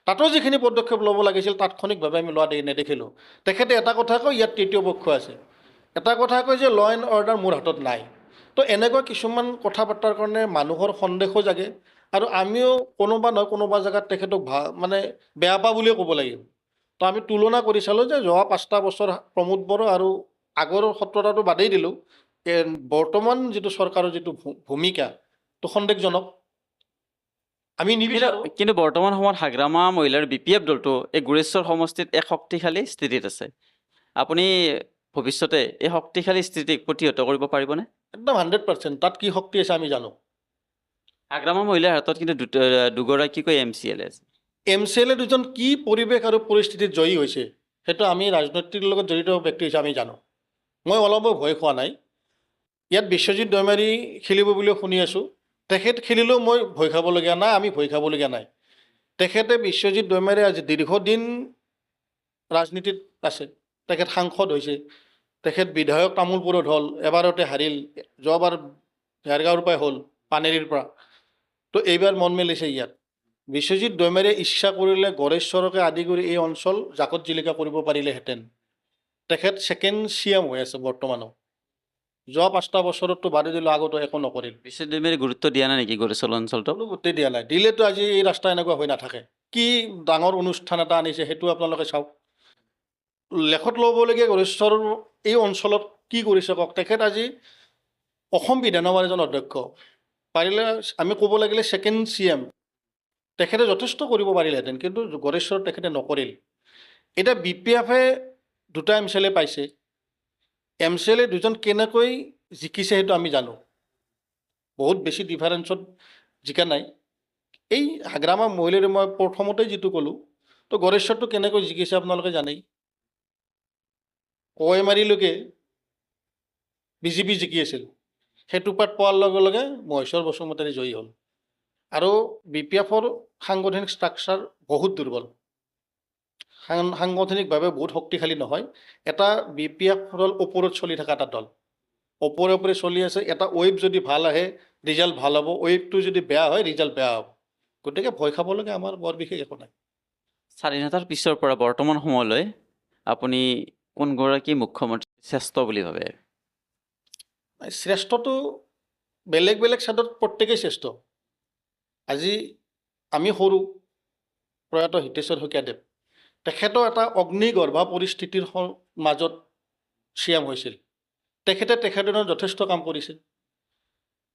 তাতো যিখিনি পদক্ষেপ ল'ব লাগিছিল তাৎক্ষণিকভাৱে আমি লোৱা নেদেখিলোঁ। তেখেতে এটা কথা কয় ইয়াত তৃতীয় পক্ষ আছে, এটা কথা কয় যে ল' এণ্ড অৰ্ডাৰ মোৰ হাতত নাই। তো এনেকুৱা কিছুমান কথা বাৰ্তাৰ কাৰণে মানুহৰ সন্দেহো জাগে। আৰু আমিও কোনোবা নহয় কোনোবা জেগাত তেখেতক বেয়া পা বুলিয়ে ক'ব লাগিব। তো আমি তুলনা কৰি চালোঁ যে যোৱা 5টা বছৰ প্ৰমোদ বড়ো আৰু আগৰ সত্ৰতাটো বাদেই দিলোঁ, বৰ্তমান যিটো চৰকাৰৰ যিটো ভূমিকা, তো সন্দেহজনক। আমি নিবিচাৰোঁ। কিন্তু বৰ্তমান সময়ত হাগ্ৰামা মহিলাৰ BPF দলটো এই গুৰেশ্বৰ সমষ্টিত এক শক্তিশালী স্থিতিত আছে। আপুনি ভৱিষ্যতে এই শক্তিশালী স্থিতিক প্ৰতিহত কৰিব পাৰিবনে? একদম 100%। তাত কি শক্তি আছে আমি জানো। হাগ্ৰামা মহিলাৰ হাতত কিন্তু দুগৰাকীকৈ MCLA আছে। MCLA দুজন কি পৰিৱেশ আৰু পৰিস্থিতিত জয়ী হৈছে সেইটো আমি ৰাজনীতিৰ লগত জড়িত ব্যক্তি হিচাপে আমি জানো। মই অলপো ভয় খোৱা নাই। ইয়াত বিশ্বজিৎ দৈমাৰী খেলিব বুলিও শুনি আছোঁ। তেখেত খেলিলেও মই ভয় খাবলগীয়া নাই, আমি ভয় খাবলগীয়া নাই। তেখেতে বিশ্বজিৎ দৈমাৰী আজি দীৰ্ঘদিন ৰাজনীতিত আছে। তেখেত সাংসদ হৈছে, তেখেত বিধায়ক তামোলপুৰত হ'ল, এবাৰতে হাৰিল, যোৱাবাৰ ভেৰগাঁৱৰ পৰাই হ'ল, পানেৰীৰ পৰা। তো এইবাৰ মন মেলিছে ইয়াত। বিশ্বজিৎ দৈমাৰীয়ে ইচ্ছা কৰিলে গড়েশ্বৰকে আদি কৰি এই অঞ্চল জাকত জিলিকা কৰিব পাৰিলেহেঁতেন। তেখেত ছেকেণ্ড CM হৈ আছে বৰ্তমানো। যোৱা 5টা বছৰততো বাদে দিলোঁ, আগতো একো নকৰিল। বিশ্বজিৎ দৈমাৰী গুৰুত্ব দিয়া নাই নেকি গড়েশ্বৰ অঞ্চলটো? কোনো গোটেই দিয়া নাই। দিলেতো আজি এই ৰাস্তা এনেকুৱা হৈ নাথাকে। কি ডাঙৰ অনুষ্ঠান এটা আনিছে সেইটো আপোনালোকে চাওক। লেখত ল'বলগীয়া গড়েশ্বৰ এই অঞ্চলত কি কৰিছে কওক। তেখেত আজি অসম বিধানসভাৰ এজন অধ্যক্ষ, পাৰিলে আমি ক'ব লাগিলে ছেকেণ্ড CM। তেখেতে যথেষ্ট কৰিব পাৰিলেহেঁতেন, কিন্তু গড়েশ্বৰত তেখেতে নকৰিল। এতিয়া BPF-এ 2টা MCLA পাইছে। MCLA দুজন কেনেকৈ জিকিছে সেইটো আমি জানো। বহুত বেছি ডিফাৰেঞ্চত জিকা নাই। এই হাগ্ৰামা মহিলাৰ মই প্ৰথমতে যিটো ক'লোঁ, তো গড়েশ্বৰটো কেনেকৈ জিকিছে আপোনালোকে জানেই। কয়মাৰীলৈকে BJP জিকি আছিল, সেইটো পাত পোৱাৰ লগে লগে মহেশ্বৰ বসুমতাৰী জয়ী হ'ল। আৰু BPF-ৰ সাংগঠনিক ষ্ট্ৰাকচাৰ বহুত দুৰ্বল, সাংগঠনিকভাৱে বহুত শক্তিশালী নহয়। এটা BPF হ'ল ওপৰত চলি থকা এটা দল, ওপৰে ওপৰে চলি আছে। এটা ৱেভ যদি ভাল আহে ৰিজাল্ট ভাল হ'ব, ৱেভটো যদি বেয়া হয় ৰিজাল্ট বেয়া হ'ব। গতিকে ভয় খাবলগীয়া আমাৰ বৰ বিশেষ একো নাই। স্বাধীনতাৰ পিছৰ পৰা বৰ্তমান সময়লৈ আপুনি কোনগৰাকী মুখ্যমন্ত্ৰী শ্ৰেষ্ঠ বুলি ভাবে? শ্ৰেষ্ঠটো বেলেগ বেলেগ ছাইডত প্ৰত্যেকেই শ্ৰেষ্ঠ। আজি আমি সৰু প্ৰয়াত হিতেশ্বৰ শইকীয়াদেৱ, তেখেতৰ এটা অগ্নিগৰ্ভা পৰিস্থিতিৰ মাজত CM হৈছিল। তেখেতৰ যথেষ্ট কাম কৰিছে।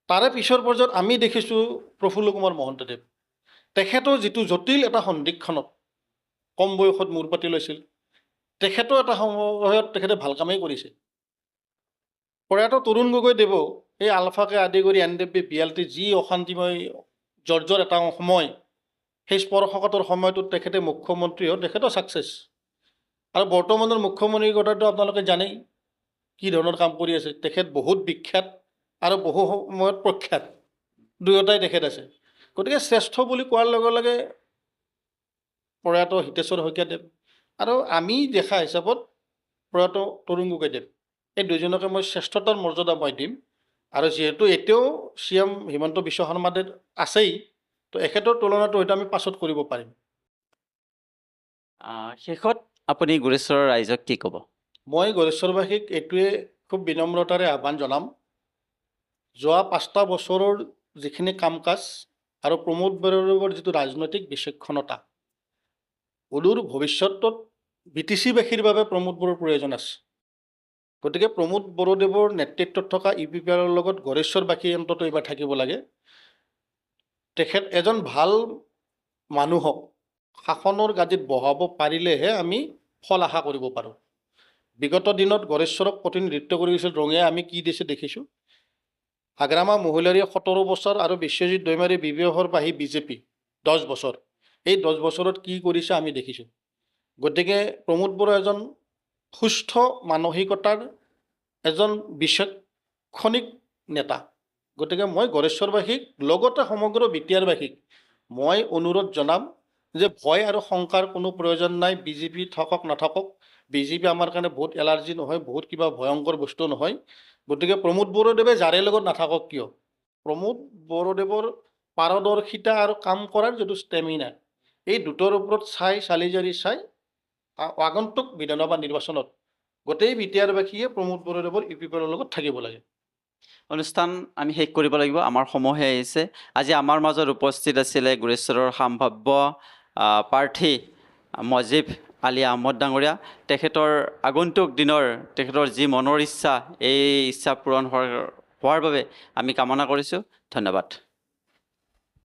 তাৰে পিছৰ পৰ্যায়ত আমি দেখিছোঁ প্ৰফুল্ল কুমাৰ মহন্তদেৱ, তেখেতৰ যিটো জটিল এটা সন্দিক্ষণত কম বয়সত মূৰ পাতি লৈছিল, তেখেতৰ এটা সময়ত তেখেতে ভাল কামেই কৰিছে। প্ৰয়াত তৰুণ গগৈদেৱো এই আলফাকে আদি কৰি NDP BLT যি অশান্তিময় জৰ্জৰ এটা সময়, সেই স্পৰ্শকাতৰ সময়টোত তেখেতে মুখ্যমন্ত্ৰী হ'ল, তেখেতো ছাকচেছ। আৰু বৰ্তমানৰ মুখ্যমন্ত্ৰীৰ কথাটো আপোনালোকে জানেই কি ধৰণৰ কাম কৰি আছে। তেখেত বহুত বিখ্যাত আৰু বহু সময়ত প্ৰখ্যাত, দুয়োটাই তেখেত আছে। গতিকে শ্ৰেষ্ঠ বুলি কোৱাৰ লগে লগে প্ৰয়াত হিতেশ্বৰ শইকীয়াদেৱ, আৰু আমি দেখা হিচাপত প্ৰয়াত তৰুণ গগৈদেৱ। এই দুজনকে মই শ্ৰেষ্ঠতাৰ মৰ্যাদা মই দিম আৰু যিহেতু এতিয়াও CM হিমন্ত বিশ্ব শৰ্মাদেৱ আছেই তো এখেতৰ তুলনাটো হয়তো আমি পাছত কৰিব পাৰিম। শেষত আপুনি গুৰেশ্বৰৰ ৰাইজক কি ক'ব? মই গৰেশ্বৰবাসীক এইটোৱে খুব বিনম্ৰতাৰে আহ্বান জনাম, যোৱা 5টা বছৰৰ যিখিনি কাম কাজ আৰু প্ৰমোদ বৰদেৱৰ যিটো ৰাজনৈতিক বিচক্ষণতা, অদূৰ ভৱিষ্যতত BTC-বাসীৰ বাবে প্ৰমোদ বড়োৰ প্ৰয়োজন আছে। গতিকে প্ৰমোদ বৰদেৱৰ নেতৃত্বত থকা UPPR-ৰ লগত গৰেশ্বৰবাসী অন্তত এইবাৰ থাকিব লাগে। তেখেত এজন ভাল মানুহক শাসনৰ গাদীত বহাব পাৰিলেহে আমি ফল আশা কৰিব পাৰোঁ। বিগত দিনত গৰেশ্বৰক প্ৰতিনিধিত্ব কৰিছিল ৰঙে আমি কি দিছে দেখিছোঁ। আগ্ৰামা মহিলাৰীয়ে 17 বছৰ আৰু বিশ্বজিৎ দৈমাৰী বিবেহৰবাহী BJP 10 বছৰ। এই 10 বছৰত কি কৰিছে আমি দেখিছোঁ। গতিকে প্ৰমোদ বড়ো এজন সুস্থ মানসিকতাৰ এজন বিচক্ষণিক নেতা। গতিকে মই গৰেশ্বৰবাসীক লগতে সমগ্ৰ BTR-বাসীক মই অনুৰোধ জনাম যে ভয় আৰু শংকাৰ কোনো প্ৰয়োজন নাই। BJP থাকক নাথাকক, BJP আমাৰ কাৰণে বহুত এলাৰ্জি নহয়, বহুত কিবা ভয়ংকৰ বস্তু নহয়। গতিকে প্ৰমোদ বৰদেৱে যাৰে লগত নাথাকক কিয়, প্ৰমোদ বৰদেৱৰ পাৰদৰ্শিতা আৰু কাম কৰাৰ যিটো ষ্টেমিনা, এই দুটাৰ ওপৰত চালি জাৰি চাই আগন্তুক বিধানসভা নিৰ্বাচনত গোটেই BTR-বাসীয়ে প্ৰমোদ বৰদেৱৰ UPPR-ৰ লগত থাকিব লাগে। অনুষ্ঠান আমি শেষ কৰিব লাগিব, আমাৰ সময় হৈ আহিছে। আজি আমাৰ মাজত উপস্থিত আছিলে গুৰেশ্বৰৰ সম্ভাৱ্য প্ৰাৰ্থী মজিব আলী আহমদ ডাঙৰীয়া। তেখেতৰ আগন্তুক দিনৰ তেখেতৰ যি মনৰ ইচ্ছা, এই ইচ্ছা পূৰণ হোৱাৰ বাবে আমি কামনা কৰিছোঁ। ধন্যবাদ।